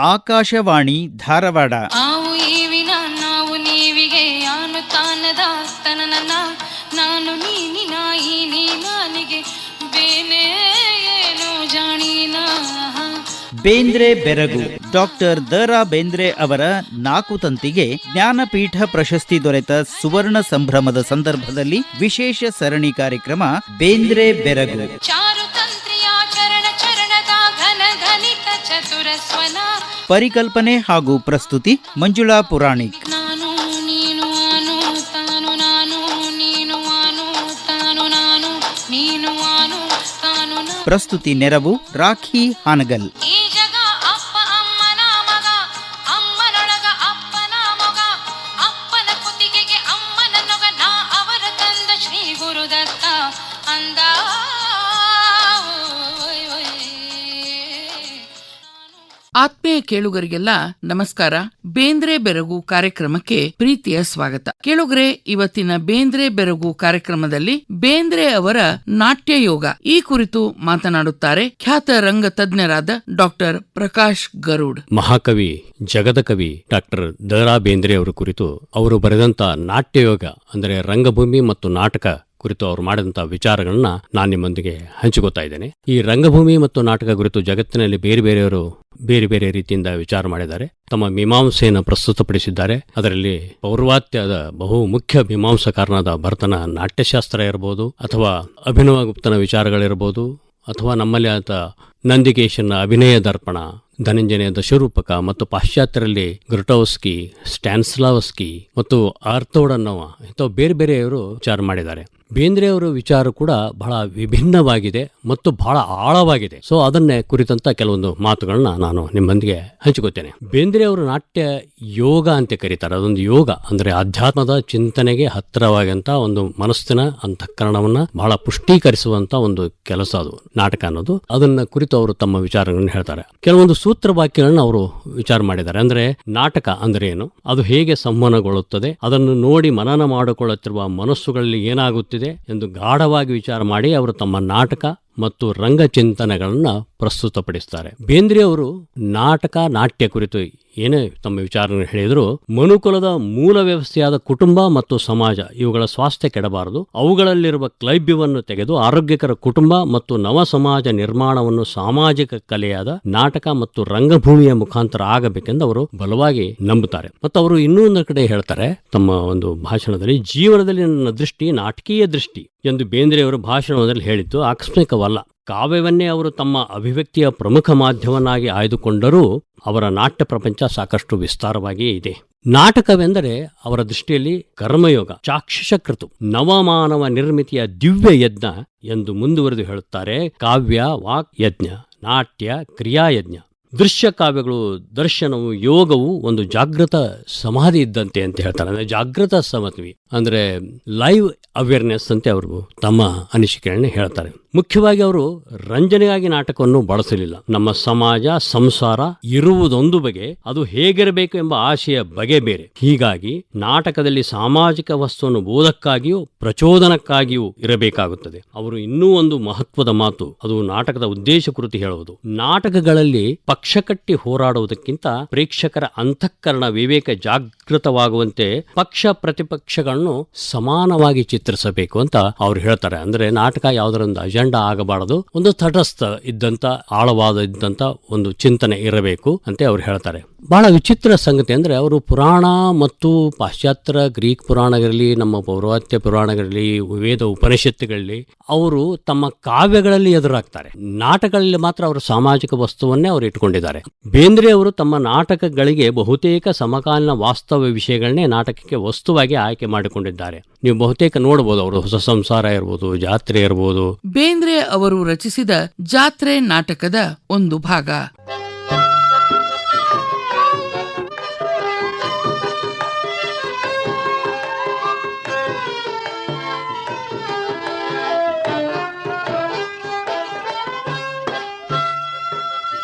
ಆಕಾಶವಾಣಿ ಧಾರವಾಡ. ಆವು ಈವಿನ ನಾವು ನೀವಿಗೆ ಯಾನು ತಾನದ ತನನನ ನಾನು ನೀನಿನ ಈ ನೀನಾನಿಗೆ ಬೇನೆ ಏನು ಜಾಣೀನ. ಬೇಂದ್ರೆ ಬೆರಗು. ಡಾಕ್ಟರ್ ದ.ರಾ. ಬೇಂದ್ರೆ ಅವರ 4 ತಂತಿಗೆ ಜ್ಞಾನಪೀಠ ಪ್ರಶಸ್ತಿ ದೊರೆತ ಸುವರ್ಣ ಸಂಭ್ರಮದ ಸಂದರ್ಭದಲ್ಲಿ ವಿಶೇಷ ಸರಣಿ ಕಾರ್ಯಕ್ರಮ ಬೇಂದ್ರೆ ಬೆರಗು. ಪರಿಕಲ್ಪನೆ ಹಾಗೂ ಪ್ರಸ್ತುತಿ ಮಂಜುಳಾ ಪುರಾಣಿಕ್. ಪ್ರಸ್ತುತಿ ನೆರವು ರಾಖಿ ಹಾನಗಲ್. ಆತ್ಮೀಯ ಕೇಳುಗರಿಗೆಲ್ಲ ನಮಸ್ಕಾರ. ಬೇಂದ್ರೆ ಬೆರಗು ಕಾರ್ಯಕ್ರಮಕ್ಕೆ ಪ್ರೀತಿಯ ಸ್ವಾಗತ. ಕೇಳುಗರೆ, ಇವತ್ತಿನ ಬೇಂದ್ರೆ ಬೆರಗು ಕಾರ್ಯಕ್ರಮದಲ್ಲಿ ಬೇಂದ್ರೆ ಅವರ ನಾಟ್ಯ ಯೋಗ ಈ ಕುರಿತು ಮಾತನಾಡುತ್ತಾರೆ ಖ್ಯಾತ ರಂಗ ತಜ್ಞರಾದ ಡಾಕ್ಟರ್ ಪ್ರಕಾಶ್ ಗರುಡ್. ಮಹಾಕವಿ ಜಗದ ಕವಿ ಡಾಕ್ಟರ್ ದ.ರಾ. ಬೇಂದ್ರೆ ಅವರ ಕುರಿತು ಅವರು ಬರೆದಂತ ನಾಟ್ಯ ಯೋಗ ಅಂದರೆ ರಂಗಭೂಮಿ ಮತ್ತು ನಾಟಕ ಕುರಿತು ಅವರು ಮಾಡಿದಂತಹ ವಿಚಾರಗಳನ್ನ ನಾನು ನಿಮ್ಮೊಂದಿಗೆ ಹಂಚಿಕೊತಾ ಇದ್ದೇನೆ. ಈ ರಂಗಭೂಮಿ ಮತ್ತು ನಾಟಕ ಕುರಿತು ಜಗತ್ತಿನಲ್ಲಿ ಬೇರೆ ಬೇರೆಯವರು ಬೇರೆ ಬೇರೆ ರೀತಿಯಿಂದ ವಿಚಾರ ಮಾಡಿದ್ದಾರೆ, ತಮ್ಮ ಮೀಮಾಂಸೆಯನ್ನು ಪ್ರಸ್ತುತಪಡಿಸಿದ್ದಾರೆ. ಅದರಲ್ಲಿ ಪೌರ್ವಾತ್ಯದ ಬಹು ಮುಖ್ಯ ಮೀಮಾಂಸಕಾರನಾದ ಭರತನ ನಾಟ್ಯಶಾಸ್ತ್ರ ಇರಬಹುದು, ಅಥವಾ ಅಭಿನವ ಗುಪ್ತನ ವಿಚಾರಗಳಿರಬಹುದು, ಅಥವಾ ನಮ್ಮಲ್ಲಿ ಆದ ನಂದಿಕೇಶನ ಅಭಿನಯ ದರ್ಪಣ, ಧನಂಜಯ ದಶರೂಪಕ ಮತ್ತು ಪಾಶ್ಚಾತ್ಯರಲ್ಲಿ ಗ್ರುಟೋವ್ಸ್ಕಿ, ಸ್ಟ್ಯಾನ್ಸ್ಲಾವಸ್ಕಿ ಮತ್ತು ಆರ್ಥೋಡನ್ನವ ಇಂಥವು ಬೇರೆ ಬೇರೆಯವರು ವಿಚಾರ ಮಾಡಿದ್ದಾರೆ. ಬೇಂದ್ರೆ ಅವರ ವಿಚಾರ ಕೂಡ ಬಹಳ ವಿಭಿನ್ನವಾಗಿದೆ ಮತ್ತು ಬಹಳ ಆಳವಾಗಿದೆ. ಸೊ ಅದನ್ನೇ ಕುರಿತಂತ ಕೆಲವೊಂದು ಮಾತುಗಳನ್ನ ನಾನು ನಿಮ್ಮೊಂದಿಗೆ ಹಂಚಿಕೊತೇನೆ. ಬೇಂದ್ರೆ ಅವರು ನಾಟ್ಯ ಯೋಗ ಅಂತ ಕರೀತಾರೆ. ಅದೊಂದು ಯೋಗ ಅಂದ್ರೆ ಆಧ್ಯಾತ್ಮದ ಚಿಂತನೆಗೆ ಹತ್ತಿರವಾಗಂತ ಒಂದು ಮನಸ್ಸಿನ ಅಂತಃಕರಣವನ್ನ ಬಹಳ ಪುಷ್ಟೀಕರಿಸುವಂತ ಒಂದು ಕೆಲಸ ಅದು ನಾಟಕ ಅನ್ನೋದು. ಅದನ್ನ ಕುರಿತು ಅವರು ತಮ್ಮ ವಿಚಾರಗಳನ್ನು ಹೇಳ್ತಾರೆ. ಕೆಲವೊಂದು ಸೂತ್ರ ವಾಕ್ಯಗಳನ್ನ ಅವರು ವಿಚಾರ ಮಾಡಿದ್ದಾರೆ. ಅಂದ್ರೆ ನಾಟಕ ಅಂದ್ರೆ ಏನು, ಅದು ಹೇಗೆ ಸಂವಹನಗೊಳ್ಳುತ್ತದೆ, ಅದನ್ನು ನೋಡಿ ಮನನ ಮಾಡಿಕೊಳ್ಳುತ್ತಿರುವ ಮನಸ್ಸುಗಳಲ್ಲಿ ಏನಾಗುತ್ತಿದೆ ಎಂದು ಗಾಢವಾಗಿ ವಿಚಾರ ಮಾಡಿ ಅವರು ತಮ್ಮ ನಾಟಕ ಮತ್ತು ರಂಗ ಚಿಂತನೆಗಳನ್ನ ಪ್ರಸ್ತುತಪಡಿಸ್ತಾರೆ. ಬೇಂದ್ರೆ ಅವರು ನಾಟಕ ನಾಟ್ಯ ಕುರಿತು ಏನೇ ತಮ್ಮ ವಿಚಾರ ಹೇಳಿದ್ರು, ಮನುಕುಲದ ಮೂಲ ವ್ಯವಸ್ಥೆಯಾದ ಕುಟುಂಬ ಮತ್ತು ಸಮಾಜ ಇವುಗಳ ಸ್ವಾಸ್ಥ್ಯ ಕೆಡಬಾರದು. ಅವುಗಳಲ್ಲಿರುವ ಕ್ಲೈಬ್ಯವನ್ನು ತೆಗೆದು ಆರೋಗ್ಯಕರ ಕುಟುಂಬ ಮತ್ತು ನವ ಸಮಾಜ ನಿರ್ಮಾಣವನ್ನು ಸಾಮಾಜಿಕ ಕಲೆಯಾದ ನಾಟಕ ಮತ್ತು ರಂಗಭೂಮಿಯ ಮುಖಾಂತರ ಆಗಬೇಕೆಂದು ಅವರು ಬಲವಾಗಿ ನಂಬುತ್ತಾರೆ. ಮತ್ತು ಅವರು ಇನ್ನೊಂದು ಕಡೆ ಹೇಳ್ತಾರೆ ತಮ್ಮ ಒಂದು ಭಾಷಣದಲ್ಲಿ, ಜೀವನದಲ್ಲಿ ನನ್ನ ದೃಷ್ಟಿ ನಾಟಕೀಯ ದೃಷ್ಟಿ ಎಂದು ಬೇಂದ್ರೆ ಅವರು ಭಾಷಣದಲ್ಲಿ ಹೇಳಿದ್ದು ಆಕಸ್ಮಿಕವಲ್ಲ. ಕಾವ್ಯವನ್ನೇ ಅವರು ತಮ್ಮ ಅಭಿವ್ಯಕ್ತಿಯ ಪ್ರಮುಖ ಮಾಧ್ಯಮವನ್ನಾಗಿ ಆಯ್ದುಕೊಂಡರೂ ಅವರ ನಾಟ್ಯ ಪ್ರಪಂಚ ಸಾಕಷ್ಟು ವಿಸ್ತಾರವಾಗಿಯೇ ಇದೆ. ನಾಟಕವೆಂದರೆ ಅವರ ದೃಷ್ಟಿಯಲ್ಲಿ ಕರ್ಮಯೋಗ, ಚಾಕ್ಷುಷಕೃತು, ನವಮಾನವ ನಿರ್ಮಿತಿಯ ದಿವ್ಯ ಯಜ್ಞ ಎಂದು ಮುಂದುವರೆದು ಹೇಳುತ್ತಾರೆ. ಕಾವ್ಯ ವಾಕ್ ಯಜ್ಞ, ನಾಟ್ಯ ಕ್ರಿಯಾಯಜ್ಞ. ದೃಶ್ಯ ಕಾವ್ಯಗಳು, ದರ್ಶನವು, ಯೋಗವು ಒಂದು ಜಾಗೃತ ಸಮಾಧಿ ಇದ್ದಂತೆ ಅಂತ ಹೇಳ್ತಾರೆ. ಅಂದ್ರೆ ಜಾಗೃತ ಸಮಾಧಿ ಅಂದ್ರೆ ಲೈವ್ ಅವೇರ್ನೆಸ್ ಅಂತ ಅವರು ತಮ್ಮ ಅನಿಸಿಕೆಗಳನ್ನ ಹೇಳ್ತಾರೆ. ಮುಖ್ಯವಾಗಿ ಅವರು ರಂಜನೆಗಾಗಿ ನಾಟಕವನ್ನು ಬಳಸಲಿಲ್ಲ. ನಮ್ಮ ಸಮಾಜ ಸಂಸಾರ ಇರುವುದೊಂದು ಬಗೆ, ಅದು ಹೇಗಿರಬೇಕು ಎಂಬ ಆಶೆಯ ಬಗೆ ಬೇರೆ. ಹೀಗಾಗಿ ನಾಟಕದಲ್ಲಿ ಸಾಮಾಜಿಕ ವಸ್ತುವನ್ನು ಬೋಧಕ್ಕಾಗಿಯೂ ಪ್ರಚೋದನಕ್ಕಾಗಿಯೂ ಇರಬೇಕಾಗುತ್ತದೆ. ಅವರು ಇನ್ನೂ ಒಂದು ಮಹತ್ವದ ಮಾತು, ಅದು ನಾಟಕದ ಉದ್ದೇಶ ಕುರಿತು ಹೇಳುವುದು. ನಾಟಕಗಳಲ್ಲಿ ಪಕ್ಷ ಕಟ್ಟಿ ಹೋರಾಡುವುದಕ್ಕಿಂತ ಪ್ರೇಕ್ಷಕರ ಅಂತಃಕರಣ ವಿವೇಕ ಜಾಗೃತವಾಗುವಂತೆ ಪಕ್ಷ ಪ್ರತಿಪಕ್ಷಗಳನ್ನು ಸಮಾನವಾಗಿ ಚಿತ್ರಿಸಬೇಕು ಅಂತ ಅವ್ರು ಹೇಳ್ತಾರೆ. ಅಂದ್ರೆ ನಾಟಕ ಯಾವುದರೊಂದು ಅಜೆಂಡಾ ಆಗಬಾರದು, ಒಂದು ತಟಸ್ಥ ಇದ್ದಂತ ಆಳವಾದ ಇದ್ದಂತ ಒಂದು ಚಿಂತನೆ ಇರಬೇಕು ಅಂತ ಅವ್ರು ಹೇಳ್ತಾರೆ. ಬಹಳ ವಿಚಿತ್ರ ಸಂಗತಿ ಅಂದ್ರೆ ಅವರು ಪುರಾಣ ಮತ್ತು ಪಾಶ್ಚಾತ್ಯ ಗ್ರೀಕ್ ಪುರಾಣಗಳಲ್ಲಿ, ನಮ್ಮ ಪೌರ್ವಾತ್ಯ ಪುರಾಣಗಳಲ್ಲಿ, ವೇದ ಉಪನಿಷತ್ತುಗಳಲ್ಲಿ ಅವರು ತಮ್ಮ ಕಾವ್ಯಗಳಲ್ಲಿ ಎದುರಾಗ್ತಾರೆ. ನಾಟಕಗಳಲ್ಲಿ ಮಾತ್ರ ಅವರು ಸಾಮಾಜಿಕ ವಸ್ತುವನ್ನೇ ಅವರು ಇಟ್ಕೊಂಡಿದ್ದಾರೆ. ಬೇಂದ್ರೆ ಅವರು ತಮ್ಮ ನಾಟಕಗಳಿಗೆ ಬಹುತೇಕ ಸಮಕಾಲೀನ ವಾಸ್ತವ ವಿಷಯಗಳನ್ನೇ ನಾಟಕಕ್ಕೆ ವಸ್ತುವಾಗಿ ಆಯ್ಕೆ ಮಾಡಿಕೊಂಡಿದ್ದಾರೆ. ನೀವು ಬಹುತೇಕ ನೋಡಬಹುದು, ಅವರು ಹೊಸ ಸಂಸಾರ ಇರಬಹುದು, ಜಾತ್ರೆ ಇರಬಹುದು. ಬೇಂದ್ರೆ ಅವರು ರಚಿಸಿದ ಜಾತ್ರೆ ನಾಟಕದ ಒಂದು ಭಾಗ.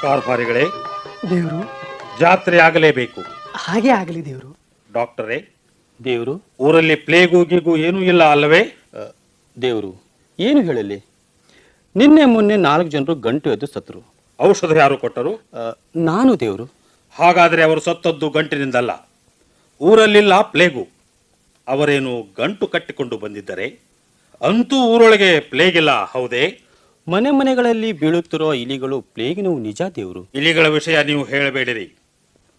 ಕಾರ್ಭಾರಿಗಳೇ, ದೇವರು ಜಾತ್ರೆ ಆಗಲೇಬೇಕು. ಹಾಗೆ ಆಗಲಿ ದೇವರು. ಡಾಕ್ಟರೇ, ದೇವರು, ಊರಲ್ಲಿ ಪ್ಲೇಗು ಗೀಗು ಏನೂ ಇಲ್ಲ ಅಲ್ಲವೇ? ದೇವರು ಏನು ಹೇಳಲಿ, ನಿನ್ನೆ ಮೊನ್ನೆ 4 ಜನರು ಗಂಟು ಎದ್ದು ಸತ್ರು. ಔಷಧ ಯಾರು ಕೊಟ್ಟರು? ನಾನು ದೇವರು. ಹಾಗಾದರೆ ಅವರು ಸತ್ತದ್ದು ಗಂಟಿನಿಂದಲ್ಲ, ಊರಲ್ಲಿಲ್ಲ ಪ್ಲೇಗು. ಅವರೇನು ಗಂಟು ಕಟ್ಟಿಕೊಂಡು ಬಂದಿದ್ದರೆ? ಅಂತೂ ಊರೊಳಗೆ ಪ್ಲೇಗ್ ಇಲ್ಲ, ಹೌದೇ? ಮನೆ ಮನೆಗಳಲ್ಲಿ ಬೀಳುತ್ತಿರುವ ಇಲಿಗಳು ಪ್ಲೇಗಿನ ನಿಜ ದೇವರು. ಇಲಿಗಳ ವಿಷಯ ನೀವು ಹೇಳಬೇಡಿರಿ.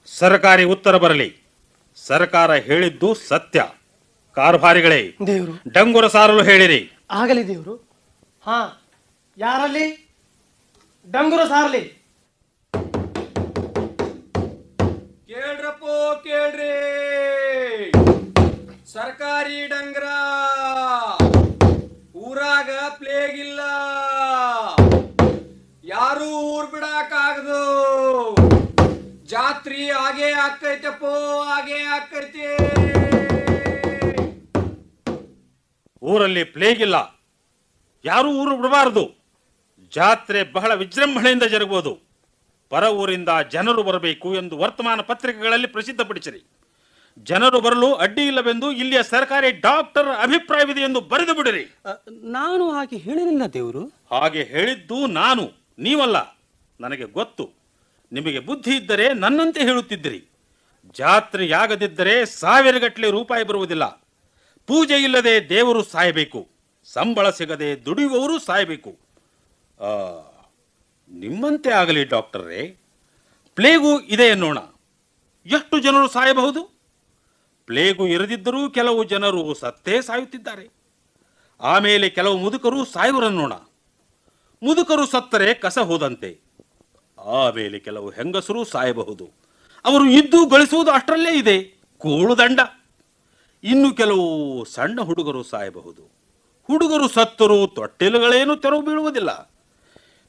ಸರ್ಕಾರಿ ಉತ್ತರ ಬರಲಿ. ಸರ್ಕಾರ ಹೇಳಿದ್ದು ಸತ್ಯ. ಕಾರ್ಭಾರಿಗಳೇ, ದೇವರು ಡಂಗುರ ಸಾರಲು ಹೇಳಿರಿ. ಆಗಲಿ ದೇವರು. ಹಾ, ಯಾರಲ್ಲಿ ಡಂಗುರ ಸಾರಲಿ. ಕೇಳ್ರಪ್ಪೋ ಕೇಳ್ರಿ, ಸರ್ಕಾರಿ ಡಂಗ್ರ ಊರಾಗ ಪ್ಲೇಗ್ ಇಲ್ಲ, ಯಾರೂ ಊರ್ ಬಿಡಾಕಾಗದು, ಜಾತ್ರಿ ಆಗೇ ಆಕೈತಪ್ಪೋ, ಆಗೇ ಆಕೈತಿ. ಊರಲ್ಲಿ ಪ್ಲೇಗ್ ಇಲ್ಲ, ಯಾರೂ ಊರು ಬಿಡಬಾರದು. ಜಾತ್ರೆ ಬಹಳ ವಿಜೃಂಭಣೆಯಿಂದ ಜರುಗುವುದು. ಪರ ಊರಿಂದ ಜನರು ಬರಬೇಕು ಎಂದು ವರ್ತಮಾನ ಪತ್ರಿಕೆಗಳಲ್ಲಿ ಪ್ರಸಿದ್ಧಪಡಿಸಿರಿ. ಜನರು ಬರಲು ಅಡ್ಡಿ ಇಲ್ಲವೆಂದು ಇಲ್ಲಿಯ ಸರ್ಕಾರಿ ಡಾಕ್ಟರ್ ಅಭಿಪ್ರಾಯವಿದೆ ಎಂದು ಬರೆದು ಬಿಡಿರಿ. ನಾನು ಹಾಗೆ ಹೇಳಿರಲಿಲ್ಲ ದೇವರು. ಹಾಗೆ ಹೇಳಿದ್ದು ನಾನು, ನೀವಲ್ಲ. ನನಗೆ ಗೊತ್ತು. ನಿಮಗೆ ಬುದ್ಧಿ ಇದ್ದರೆ ನನ್ನಂತೆ ಹೇಳುತ್ತಿದ್ದಿರಿ. ಜಾತ್ರೆಯಾಗದಿದ್ದರೆ 1000ಗಟ್ಟಲೆ ರೂಪಾಯಿ ಬರುವುದಿಲ್ಲ. ಪೂಜೆ ಇಲ್ಲದೆ ದೇವರು ಸಾಯಬೇಕು, ಸಂಬಳ ಸಿಗದೆ ದುಡಿಯುವವರು ಸಾಯಬೇಕು. ನಿಮ್ಮಂತೆ ಆಗಲಿ ಡಾಕ್ಟರೇ. ಪ್ಲೇಗು ಇದೆ ಎನ್ನೋಣ, ಎಷ್ಟು ಜನರು ಸಾಯಬಹುದು? ಪ್ಲೇಗು ಇರದಿದ್ದರೂ ಕೆಲವು ಜನರು ಸತ್ತೇ ಸಾಯುತ್ತಿದ್ದಾರೆ. ಆಮೇಲೆ ಕೆಲವು ಮುದುಕರು ಸಾಯುವರನ್ನೋಣ. ಮುದುಕರು ಸತ್ತರೆ ಕಸ ಹೋದಂತೆ. ಆಮೇಲೆ ಕೆಲವು ಹೆಂಗಸರು ಸಾಯಬಹುದು. ಅವರು ಇದ್ದು ಗಳಿಸುವುದು ಅಷ್ಟರಲ್ಲೇ ಇದೆ, ಕೂಳುದಂಡ. ಇನ್ನು ಕೆಲವು ಸಣ್ಣ ಹುಡುಗರು ಸಾಯಬಹುದು. ಹುಡುಗರು ಸತ್ತರೂ ತೊಟ್ಟಿಲುಗಳೇನು ತೆರವು ಬೀಳುವುದಿಲ್ಲ.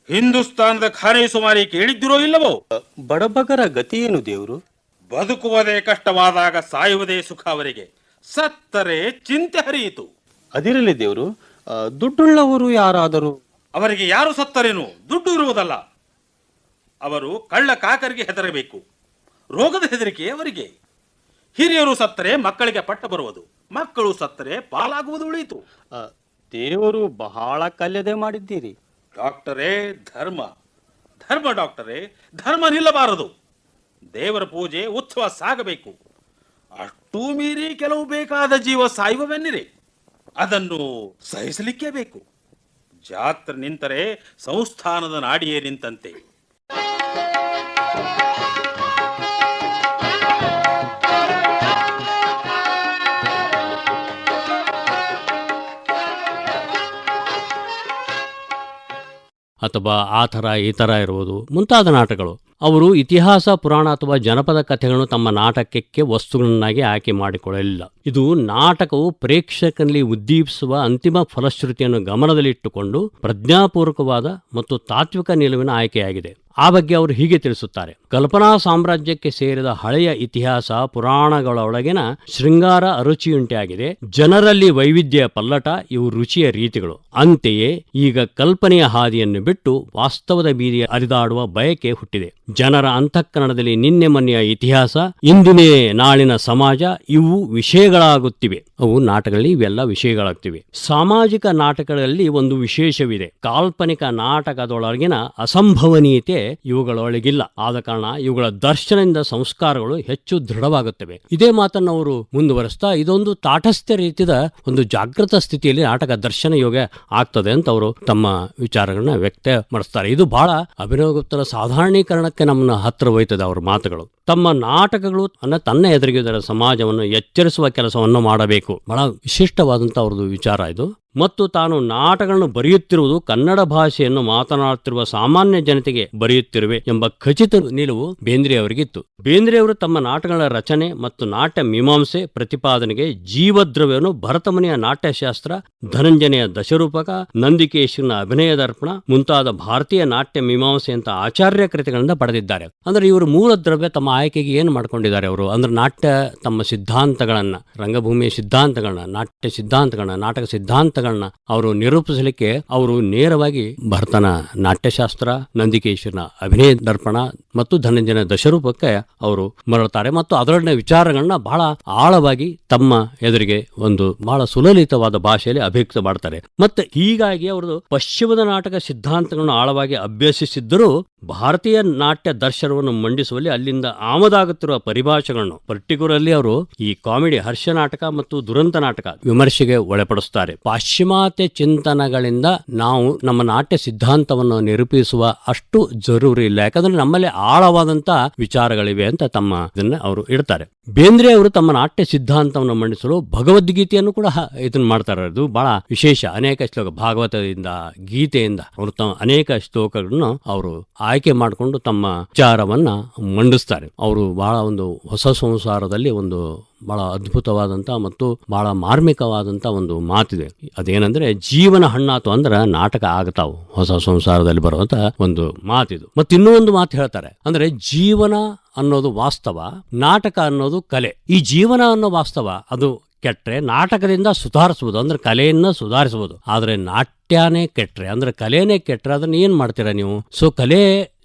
ಹಿಂದೂಸ್ತಾನದ ಖಾನೆ ಸುಮಾರಿ ಕೇಳಿದ್ದಿರೋ ಇಲ್ಲವೋ? ಬಡಬಗರ ಗತಿ ಏನು ದೇವರು? ಬದುಕುವುದೇ ಕಷ್ಟವಾದಾಗ ಸಾಯುವುದೇ ಸುಖ ಅವರಿಗೆ. ಸತ್ತರೆ ಚಿಂತೆ ಹರಿಯಿತು. ಅದಿರಲಿ ದೇವರು, ದುಡ್ಡುಳ್ಳವರು ಯಾರಾದರೂ? ಅವರಿಗೆ ಯಾರು ಸತ್ತರೇನು? ದುಡ್ಡು ಇರುವುದಲ್ಲ. ಅವರು ಕಳ್ಳ ಕಾಕರಿಗೆ ಹೆದರಬೇಕು. ರೋಗದ ಹೆದರಿಕೆ ಅವರಿಗೆ. ಹಿರಿಯರು ಸತ್ತರೆ ಮಕ್ಕಳಿಗೆ ಪಟ್ಟ ಬರುವುದು, ಮಕ್ಕಳು ಸತ್ತರೆ ಪಾಲಾಗುವುದು ಉಳಿಯಿತು. ದೇವರು ಬಹಳ ಕಲ್ಯದೆ ಮಾಡಿದ್ದೀರಿ ಡಾಕ್ಟರೇ. ಧರ್ಮ ಧರ್ಮ ಡಾಕ್ಟರೇ, ಧರ್ಮ ನಿಲ್ಲಬಾರದು. ದೇವರ ಪೂಜೆ ಉತ್ಸವ ಸಾಗಬೇಕು. ಅಷ್ಟೂ ಮೀರಿ ಕೆಲವು ಬೇಕಾದ ಜೀವ ಸಾಯುವವೆನ್ನಿರಿ, ಅದನ್ನು ಸಹಿಸಲಿಕ್ಕೇ ಬೇಕು. ಜಾತ್ರೆ ನಿಂತರೆ ಸಂಸ್ಥಾನದ ನಾಡಿಯೇ ನಿಂತಂತೆ. ಅಥವಾ ಆ ಥರ ಈ ಥರ ಇರುವುದು ಮುಂತಾದ ನಾಟಕಗಳು. ಅವರು ಇತಿಹಾಸ, ಪುರಾಣ ಅಥವಾ ಜನಪದ ಕಥೆಗಳನ್ನು ತಮ್ಮ ನಾಟಕಕ್ಕೆ ವಸ್ತುಗಳನ್ನಾಗಿ ಆಯ್ಕೆ ಮಾಡಿಕೊಳ್ಳಲಿಲ್ಲ. ಇದು ನಾಟಕವು ಪ್ರೇಕ್ಷಕನಲ್ಲಿ ಉದ್ದೀಪಿಸುವ ಅಂತಿಮ ಫಲಶ್ರುತಿಯನ್ನು ಗಮನದಲ್ಲಿಟ್ಟುಕೊಂಡು ಪ್ರಜ್ಞಾಪೂರ್ವಕವಾದ ಮತ್ತು ತಾತ್ವಿಕ ನಿಲುವಿನ ಆಯ್ಕೆಯಾಗಿದೆ. ಆ ಬಗ್ಗೆ ಅವರು ಹೀಗೆ ತಿಳಿಸುತ್ತಾರೆ. ಕಲ್ಪನಾ ಸಾಮ್ರಾಜ್ಯಕ್ಕೆ ಸೇರಿದ ಹಳೆಯ ಇತಿಹಾಸ ಪುರಾಣಗಳೊಳಗಿನ ಶೃಂಗಾರ ಅರುಚಿಯುಂಟಾಗಿದೆ. ಜನರಲ್ಲಿ ವೈವಿಧ್ಯ ಪಲ್ಲಟ, ಇವು ರುಚಿಯ ರೀತಿಗಳು. ಅಂತೆಯೇ ಈಗ ಕಲ್ಪನೆಯ ಹಾದಿಯನ್ನು ಬಿಟ್ಟು ವಾಸ್ತವದ ಬೀದಿ ಅರಿದಾಡುವ ಬಯಕೆ ಹುಟ್ಟಿದೆ. ಜನರ ಅಂತಃಕರಣದಲ್ಲಿ ನಿನ್ನೆ ಮೊನ್ನೆಯ ಇತಿಹಾಸ, ಇಂದಿನೇ ನಾಳಿನ ಸಮಾಜ, ಇವು ವಿಷಯಗಳಾಗುತ್ತಿವೆ. ಅವು ನಾಟಕಗಳಲ್ಲಿ ಇವೆಲ್ಲ ವಿಷಯಗಳಾಗ್ತಿವೆ. ಸಾಮಾಜಿಕ ನಾಟಕಗಳಲ್ಲಿ ಒಂದು ವಿಶೇಷವಿದೆ. ಕಾಲ್ಪನಿಕ ನಾಟಕದೊಳಗಿನ ಅಸಂಭವನೀಯತೆ ಇವುಗಳೊಳಗಿಲ್ಲ. ಆದ ಕಾರಣ ಇವುಗಳ ದರ್ಶನದಿಂದ ಸಂಸ್ಕಾರಗಳು ಹೆಚ್ಚು ದೃಢವಾಗುತ್ತವೆ. ಇದೇ ಮಾತನ್ನು ಅವರು ಮುಂದುವರೆಸ್ತಾ, ಇದೊಂದು ತಾಟಸ್ಥ್ಯ ರೀತಿಯ ಒಂದು ಜಾಗೃತ ಸ್ಥಿತಿಯಲ್ಲಿ ನಾಟಕ ದರ್ಶನ ಯೋಗ ಆಗ್ತದೆ ಅಂತ ಅವರು ತಮ್ಮ ವಿಚಾರಗಳನ್ನ ವ್ಯಕ್ತಪಡಿಸ್ತಾರೆ. ಇದು ಬಹಳ ಅಭಿನವಗುಪ್ತರ ಸಾಧಾರಣೀಕರಣಕ್ಕೆ ನಮ್ಮನ್ನ ಹತ್ರ ಒಯ್ತದೆ ಅವರ ಮಾತುಗಳು. ತಮ್ಮ ನಾಟಕಗಳು ತನ್ನ ಎದುರಿಗಿದ್ದರ ಸಮಾಜವನ್ನು ಎಚ್ಚರಿಸುವ ಕೆಲಸವನ್ನು ಮಾಡಬೇಕು. ಬಹಳ ವಿಶಿಷ್ಟವಾದಂಥ ಅವ್ರದ್ದು ವಿಚಾರ ಇದು. ಮತ್ತು ತಾನು ನಾಟಕಗಳನ್ನು ಬರೆಯುತ್ತಿರುವುದು ಕನ್ನಡ ಭಾಷೆಯನ್ನು ಮಾತನಾಡುತ್ತಿರುವ ಸಾಮಾನ್ಯ ಜನತೆಗೆ ಬರೆಯುತ್ತಿರುವೆ ಎಂಬ ಖಚಿತ ನಿಲುವು ಬೇಂದ್ರೆ ಅವರಿಗಿತ್ತು. ಬೇಂದ್ರೆ ಅವರು ತಮ್ಮ ನಾಟಕಗಳ ರಚನೆ ಮತ್ತು ನಾಟ್ಯ ಮೀಮಾಂಸೆ ಪ್ರತಿಪಾದನೆಗೆ ಜೀವದ್ರವ್ಯವನ್ನು ಭರತಮುನಿಯ ನಾಟ್ಯಶಾಸ್ತ್ರ, ಧನಂಜನೆಯ ದಶರೂಪಕ, ನಂದಿಕೇಶನ ಅಭಿನಯ ದರ್ಪಣ ಮುಂತಾದ ಭಾರತೀಯ ನಾಟ್ಯ ಮೀಮಾಂಸೆಯಂತ ಆಚಾರ್ಯ ಕೃತಿಗಳಿಂದ ಪಡೆದಿದ್ದಾರೆ. ಅಂದ್ರೆ ಇವರು ಮೂಲ ದ್ರವ್ಯ ತಮ್ಮ ಆಯ್ಕೆಗೆ ಏನು ಮಾಡ್ಕೊಂಡಿದ್ದಾರೆ ಅವರು ಅಂದ್ರೆ ನಾಟ್ಯ ತಮ್ಮ ಸಿದ್ಧಾಂತಗಳನ್ನ, ರಂಗಭೂಮಿಯ ಸಿದ್ಧಾಂತಗಳನ್ನ, ನಾಟ್ಯ ಸಿದ್ಧಾಂತಗಳನ್ನ, ನಾಟಕ ಸಿದ್ಧಾಂತಗಳನ್ನ ಅವರು ನಿರೂಪಿಸಲಿಕ್ಕೆ ಅವರು ನೇರವಾಗಿ ಭರತನ ನಾಟ್ಯಶಾಸ್ತ್ರ, ನಂದಿಕೇಶನ ಅಭಿನಯ ದರ್ಪಣ ಮತ್ತು ಧನಂಜನ ದಶರೂಪಕ್ಕೆ ಅವರು ಮರಳುತ್ತಾರೆ. ಮತ್ತು ಅದರೊಡನೆ ವಿಚಾರಗಳನ್ನ ಬಹಳ ಆಳವಾಗಿ ತಮ್ಮ ಎದುರಿಗೆ ಒಂದು ಬಹಳ ಸುಲಲಿತವಾದ ಭಾಷೆಯಲ್ಲಿ ಅಭಿವ್ಯಕ್ತ ಮಾಡ್ತಾರೆ. ಮತ್ತೆ ಹೀಗಾಗಿ ಅವರು ಪಶ್ಚಿಮದ ನಾಟಕ ಸಿದ್ಧಾಂತಗಳನ್ನು ಆಳವಾಗಿ ಅಭ್ಯಸಿಸಿದ್ದರೂ ಭಾರತೀಯ ನಾಟ್ಯ ದರ್ಶನವನ್ನು ಮಂಡಿಸುವಲ್ಲಿ ಅಲ್ಲಿಂದ ಆಮದಾಗುತ್ತಿರುವ ಪರಿಭಾಷೆಗಳನ್ನು ಪರ್ಟಿಕ್ಯುಲರ್ಲಿ ಅವರು ಈ ಕಾಮಿಡಿ ಹರ್ಷ ನಾಟಕ ಮತ್ತು ದುರಂತ ನಾಟಕ ವಿಮರ್ಶೆಗೆ ಒಳಪಡಿಸುತ್ತಾರೆ. ಪಾಶ್ಚಿಮಾತ್ಯ ಚಿಂತನಗಳಿಂದ ನಾವು ನಮ್ಮ ನಾಟ್ಯ ಸಿದ್ಧಾಂತವನ್ನು ನಿರೂಪಿಸುವ ಅಷ್ಟು ಜರೂರಿ ಇಲ್ಲ, ಯಾಕಂದ್ರೆ ನಮ್ಮಲ್ಲಿ ಆಳವಾದಂತಹ ವಿಚಾರಗಳಿವೆ ಅಂತ ತಮ್ಮ ಇದನ್ನ ಅವರು ಇಡ್ತಾರೆ. ಬೇಂದ್ರೆ ಅವರು ತಮ್ಮ ನಾಟ್ಯ ಸಿದ್ಧಾಂತವನ್ನು ಮಂಡಿಸಲು ಭಗವದ್ಗೀತೆಯನ್ನು ಕೂಡ ಇದನ್ನ ಮಾಡ್ತಾರೆ. ಅದು ಬಹಳ ವಿಶೇಷ. ಅನೇಕ ಶ್ಲೋಕ ಭಾಗವತದಿಂದ ಗೀತೆಯಿಂದ ಅವರು ತಮ್ಮ ಅನೇಕ ಶ್ಲೋಕಗಳನ್ನು ಅವರು ಆಯ್ಕೆ ಮಾಡಿಕೊಂಡು ತಮ್ಮ ವಿಚಾರವನ್ನ ಮಂಡಿಸ್ತಾರೆ. ಅವರು ಬಹಳ ಒಂದು ಹೊಸ ಸಂಸಾರದಲ್ಲಿ ಒಂದು ಬಹಳ ಅದ್ಭುತವಾದಂತ ಮತ್ತು ಬಹಳ ಮಾರ್ಮಿಕವಾದಂತ ಒಂದು ಮಾತಿದೆ. ಅದೇನಂದ್ರೆ ಜೀವನ ಹಣ್ಣಾತು ಅಂದ್ರೆ ನಾಟಕ ಆಗ್ತಾವು. ಹೊಸ ಸಂಸಾರದಲ್ಲಿ ಬರುವಂತ ಒಂದು ಮಾತಿದು. ಮತ್ತು ಇನ್ನೂ ಒಂದು ಮಾತು ಹೇಳ್ತಾರೆ, ಅಂದ್ರೆ ಜೀವನ ಅನ್ನೋದು ವಾಸ್ತವ, ನಾಟಕ ಅನ್ನೋದು ಕಲೆ. ಈ ಜೀವನ ಅನ್ನೋ ವಾಸ್ತವ ಅದು ಕೆಟ್ರೆ ನಾಟಕದಿಂದ ಸುಧಾರಿಸಬಹುದು, ಅಂದ್ರೆ ಕಲೆಯನ್ನ ಸುಧಾರಿಸಬಹುದು. ಆದ್ರೆ ನಾಟ್ಯನೇ ಕೆಟ್ರೆ ಅಂದ್ರೆ ಕಲೆನೇ ಕೆಟ್ರೆ ಅದನ್ನ ಏನ್ ಮಾಡ್ತೀರಾ ನೀವು? ಸೊ ಕಲೆ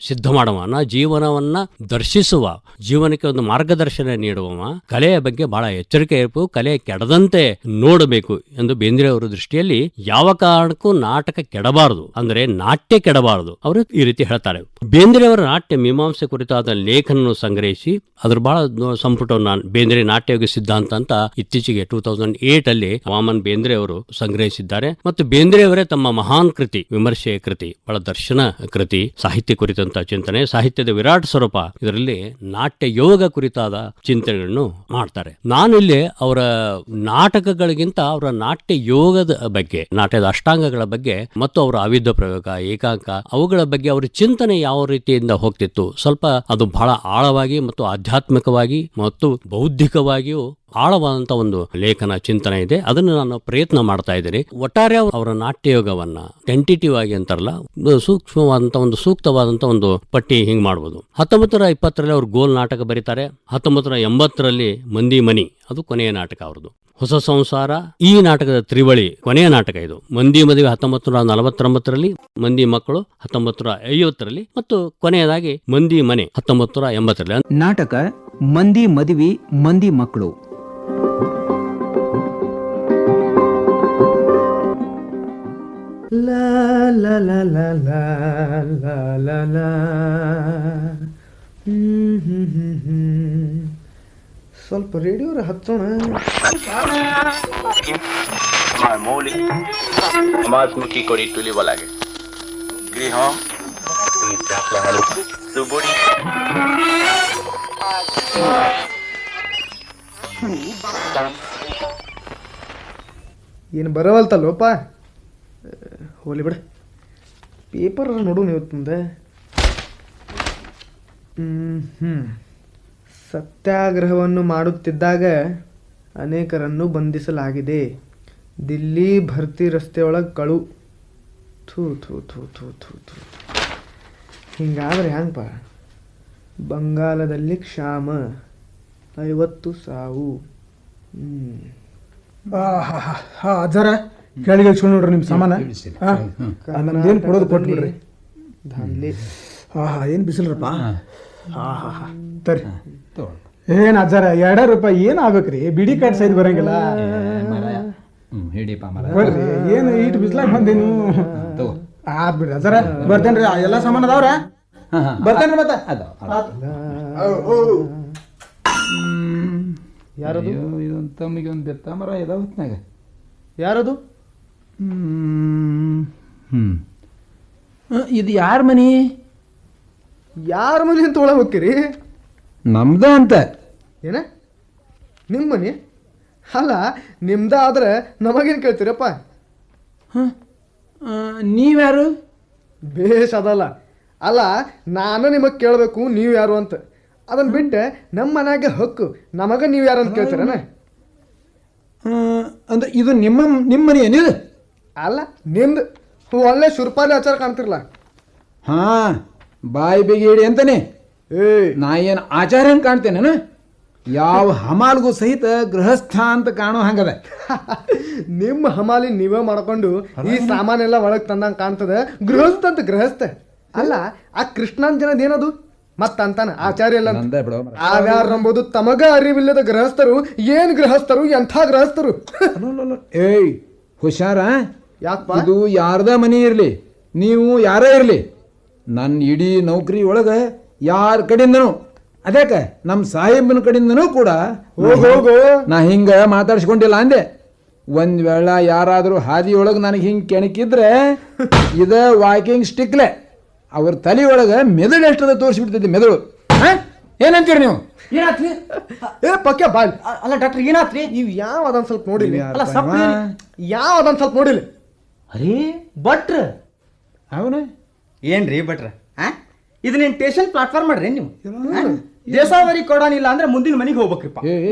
ಸಿದ್ಧ ಮಾಡುವನ, ಜೀವನವನ್ನ ದರ್ಶಿಸುವ, ಜೀವನಕ್ಕೆ ಒಂದು ಮಾರ್ಗದರ್ಶನ ನೀಡುವ ಕಲೆಯ ಬಗ್ಗೆ ಬಹಳ ಎಚ್ಚರಿಕೆ ಇರಬೇಕು. ಕಲೆ ಕೆಡದಂತೆ ನೋಡಬೇಕು ಎಂದು ಬೇಂದ್ರೆ ಅವರ ದೃಷ್ಟಿಯಲ್ಲಿ ಯಾವ ಕಾರಣಕ್ಕೂ ನಾಟಕ ಕೆಡಬಾರದು, ಅಂದ್ರೆ ನಾಟ್ಯ ಕೆಡಬಾರದು. ಅವರು ಈ ರೀತಿ ಹೇಳ್ತಾರೆ. ಬೇಂದ್ರೆ ಅವರ ನಾಟ್ಯ ಮೀಮಾಂಸೆ ಕುರಿತಾದ ಲೇಖನವನ್ನು ಸಂಗ್ರಹಿಸಿ ಅದ್ರ ಬಹಳ ಸಂಪುಟವನ್ನು ಬೇಂದ್ರೆ ನಾಟ್ಯಯೋಗ ಸಿದ್ಧಾಂತ ಅಂತ ಇತ್ತೀಚೆಗೆ 2008 ಅಲ್ಲಿ ವಾಮನ್ ಬೇಂದ್ರೆ ಅವರು ಸಂಗ್ರಹಿಸಿದ್ದಾರೆ. ಮತ್ತು ಬೇಂದ್ರೆ ಅವರೇ ತಮ್ಮ ಮಹಾನ್ ಕೃತಿ ವಿಮರ್ಶೆಯ ಕೃತಿ, ಬಹಳ ದರ್ಶನ ಕೃತಿ, ಸಾಹಿತ್ಯ ಕುರಿತಂತ ಚಿಂತನೆ, ಸಾಹಿತ್ಯದ ವಿರಾಟ್ ಸ್ವರೂಪ, ಇದರಲ್ಲಿ ನಾಟ್ಯ ಯೋಗ ಕುರಿತಾದ ಚಿಂತನೆಗಳನ್ನು ಮಾಡ್ತಾರೆ. ನಾನು ಇಲ್ಲಿ ಅವರ ನಾಟಕಗಳಿಗಿಂತ ಅವರ ನಾಟ್ಯ ಯೋಗದ ಬಗ್ಗೆ, ನಾಟ್ಯದ ಅಷ್ಟಾಂಗಗಳ ಬಗ್ಗೆ ಮತ್ತು ಅವರ ಅವಿದ್ಧ ಪ್ರಯೋಗ, ಏಕಾಂಕ, ಅವುಗಳ ಬಗ್ಗೆ ಅವರ ಚಿಂತನೆ ಯಾವ ರೀತಿಯಿಂದ ಹೋಗ್ತಿತ್ತು, ಸ್ವಲ್ಪ ಅದು ಬಹಳ ಆಳವಾಗಿ ಮತ್ತು ಆಧ್ಯಾತ್ಮಿಕವಾಗಿ ಮತ್ತು ಬೌದ್ಧಿಕವಾಗಿಯೂ ಆಳವಾದಂತ ಒಂದು ಲೇಖನ ಚಿಂತನೆ ಇದೆ. ಅದನ್ನು ನಾನು ಪ್ರಯತ್ನ ಮಾಡ್ತಾ ಇದ್ದೀನಿ. ಒಟ್ಟಾರೆ ಅವರ ನಾಟ್ಯಯೋಗವನ್ನ ಟೆಂಟೇಟಿವ್ ಆಗಿ ಅಂತಾರಲ್ಲ, ಸೂಕ್ಷ್ಮವಾದಂತ ಒಂದು ಸೂಕ್ತವಾದಂತ ಒಂದು ಪಟ್ಟಿ ಹಿಂಗ್ ಮಾಡ್ಬೋದು. 1920ರಲ್ಲಿ ಅವರು ಗೋಲ್ ನಾಟಕ ಬರೀತಾರೆ. 1980ರಲ್ಲಿ ಮಂದಿ ಮನಿ, ಅದು ಕೊನೆಯ ನಾಟಕ ಅವ್ರದ್ದು. ಹೊಸ ಸಂಸಾರ ಈ ನಾಟಕದ ತ್ರಿವಳಿ ಕೊನೆಯ ನಾಟಕ ಇದು. ಮಂದಿ ಮದುವೆ 1949ರಲ್ಲಿ, ಮಂದಿ ಮಕ್ಕಳು 1950ರಲ್ಲಿ ಮತ್ತು ಕೊನೆಯದಾಗಿ ಮಂದಿ ಮನೆ 1980ರಲ್ಲಿ. ನಾಟಕ ಮಂದಿ ಮದುವೆ ಮಂದಿ ಮಕ್ಕಳು. ಲಾ ಲಾ ಲಾ ಲಾ ಲಾ ಲಾ ಲಾ ಲಾ. ಸ್ವಲ್ಪ ರೇಡಿಯೋ ಹಚ್ಚೋಣ. সমাজমুখী কৰি তুলিব লাগে। গৃহ চুবুৰী ಏನು ಬರವಲ್ತಲ್ಲೋಪ, ಹೋಲಿ ಬಿಡ. ಪೇಪರ್ ನೋಡು ನೀವು ಮುಂದೆ. ಸತ್ಯಾಗ್ರಹವನ್ನು ಮಾಡುತ್ತಿದ್ದಾಗ ಅನೇಕರನ್ನು ಬಂಧಿಸಲಾಗಿದೆ. ದಿಲ್ಲಿ ಭರ್ತಿ ರಸ್ತೆಯೊಳಗೆ ಕಳು. ಥೂ ಥೂ ಥೂ ಥೂ ಥೂ ಥೂ. ಹಿಂಗಾದ್ರೆ ಹ್ಯಾಂಗಪ್ಪ? ಬಂಗಾಲದಲ್ಲಿ ಕ್ಷಾಮ, 50 ಸಾವು. ಅಜ್ಜಾರ ಕೆಳಗೆ ಹಚ್ಕೊಂಡು ನೋಡ್ರಿ ನಿಮ್ಮ ಸಾಮಾನ. ನಮ್ದೇನು ಕೊಡೋದು ಕೊಟ್ಬಿಡ್ರಿ. ಧಾನ್ಲಿ ಏನು ಬಿಸಿಲ್ರಪ್ಪ. ತರಿ ಏನು ಅಜ್ಜಾರ 2 ರೂಪಾಯಿ ಏನು ಆಗ್ಬೇಕ್ರಿ? ಬಿಡಿ ಕಾಟ್ ಸೈಡ್ ಬರಂಗಿಲ್ಲ. ಬರ್ರಿ, ಏನು ಇಟ್ಟು ಬಿಸ್ಲಾಗ ಬಂದೇನು? ಆತ್ ಬಿಡ್ರಿ ಅಜ್ಜಾರ, ಬರ್ತೇನ್ರಿ. ಎಲ್ಲ ಸಾಮಾನು ಅದಾವ್ರ? ಬರ್ತೇನ್ರಿ. ಮತ್ತೆ ಯಾರದು? ಇದೊಂದು ತಮ್ಮಿಗೆ ಒಂದು ಬೆತ್ತ ಮರ ಇದಾವ ಹೊತ್ನಾಗ. ಯಾರದು? ಇದು ಯಾರ ಮನಿ? ಯಾರ ಮನಿ ಅಂತ ಒಳಗೆ ಹೋಗ್ತೀರಿ? ನಮ್ದ ಅಂತ. ಏನ ನಿಮ್ಮ ಮನಿ? ಅಲ್ಲ, ನಿಮ್ದ ಆದ್ರೆ ನಮಗೇನು ಕೇಳ್ತೀರಪ್ಪ? ನೀವ್ಯಾರು? ಬೇಷ್ ಅದಲ್ಲ. ಅಲ್ಲ, ನಾನು ನಿಮಗೆ ಕೇಳಬೇಕು ನೀವು ಯಾರು ಅಂತ. ಅದನ್ನ ಬಿಟ್ಟು ನಮ್ಮ ಮನ್ಯಾಗ ಹಕ್ಕು ನಮಗ ನೀವು ಯಾರು ಅಂತ ಕೇಳ್ತೀರನ? ಅಂದ್ರೆ ಇದು ನಿಮ್ಮ ಮನಿ ಏನಿದೆ? ಅಲ್ಲ, ನಿಮ್ದು. ಒಳ್ಳೆ ಶುರ್ಪಾಲಿ ಆಚಾರ ಕಾಣ್ತಿರಲ್ಲ. ಹಾ, ಬಾಯಿ ಬಿಗಿಡಿ ಅಂತಾನೆ. ನಾ ಏನು ಆಚಾರ ಹೆಂಗೆ ಕಾಣ್ತೇನೆ? ಯಾವ ಹಮಾಲ್ಗೂ ಸಹಿತ ಗೃಹಸ್ಥ ಅಂತ ಕಾಣೋ ಹಂಗದ. ನಿಮ್ಮ ಹಮಾಲಿ ನೀವೇ ಮಾಡ್ಕೊಂಡು ಈ ಸಾಮಾನೆಲ್ಲ ಒಳಗೆ ತಂದಂಗೆ ಕಾಣ್ತದೆ. ಗೃಹಸ್ಥ ಅಂತ ಗೃಹಸ್ಥ ಅಲ್ಲ. ಆ ಕೃಷ್ಣನ್ ಜನದ ಏನದು ಮತ್ತಂತಾನ ಆಚಾರ್ಯ ಎಲ್ಲ ಆವ್ಯಾರು ನಂಬೋದು ತಮಗ ಅರಿವಿಲ್ಲದ ಗೃಹಸ್ಥರು. ಏನ್ ಗೃಹಸ್ಥರು, ಎಂಥ ಗೃಹಸ್ಥರು? ಏಯ್ ಹುಷಾರ. ಯಾಕಪ್ಪ? ಇದು ಯಾರ್ದ ಮನಿ ಇರ್ಲಿ, ನೀವು ಯಾರೇ ಇರ್ಲಿ, ನನ್ನ ಇಡೀ ನೌಕರಿ ಒಳಗೆ ಯಾರ ಕಡೆಯಿಂದನೂ ಅದ್ಯಾಕ ನಮ್ಮ ಸಾಹೇಬನ ಕಡೆಯಿಂದನೂ ಕೂಡ ಹೋಗು ನಾ ಹಿಂಗೆ ಮಾತಾಡ್ಸ್ಕೊಂಡಿಲ್ಲ ಅಂದೆ. ಒಂದ್ ವೇಳೆ ಯಾರಾದರೂ ಹಾದಿಯೊಳಗೆ ನನಗೆ ಹಿಂಗೆ ಕೆಣಕಿದ್ರೆ ಇದ ವಾಕಿಂಗ್ ಸ್ಟಿಕ್ಲೆ ಅವ್ರ ತಲೆ ಒಳಗೆ ಮೆದುಳು ಎಷ್ಟದ ತೋರಿಸ್ಬಿಡ್ತೈತಿ ಮೆದುಳು. ಏನಂತೀರಿ ನೀವು? ಏನಾತ್ರಿ? ಏ ಪಕ್ಕ ಬಾಲ್ ಅಲ್ಲ ಡಾಕ್ಟರ್ ಏನಾತ್ರಿ? ನೀವು ಯಾವ ಅದನ್ ಸ್ವಲ್ಪ ನೋಡಿಲ್ಲ. ಅಲ್ಲ ಸಪ್ಪ ಯಾವ ಅದನ್ ಸ್ವಲ್ಪ ನೋಡಿಲ್ಲ. ಅರೇ ಭಟ್ರ ಅವನ ಏನ್ರಿ ಭಟ್ರ ಇದು ನೀನ್ ಸ್ಟೇಷನ್ ಪ್ಲಾಟ್ಫಾರ್ಮ್ ಮಾಡ್ರಿ ನೀವು. ದೇಸಾವರಿ ಕೊಡಾನಿಲ್ಲ ಅಂದ್ರೆ ಮುಂದಿನ ಮನೆಗೆ ಹೋಗ್ಬೇಕ್ರಿಪ್ಪ.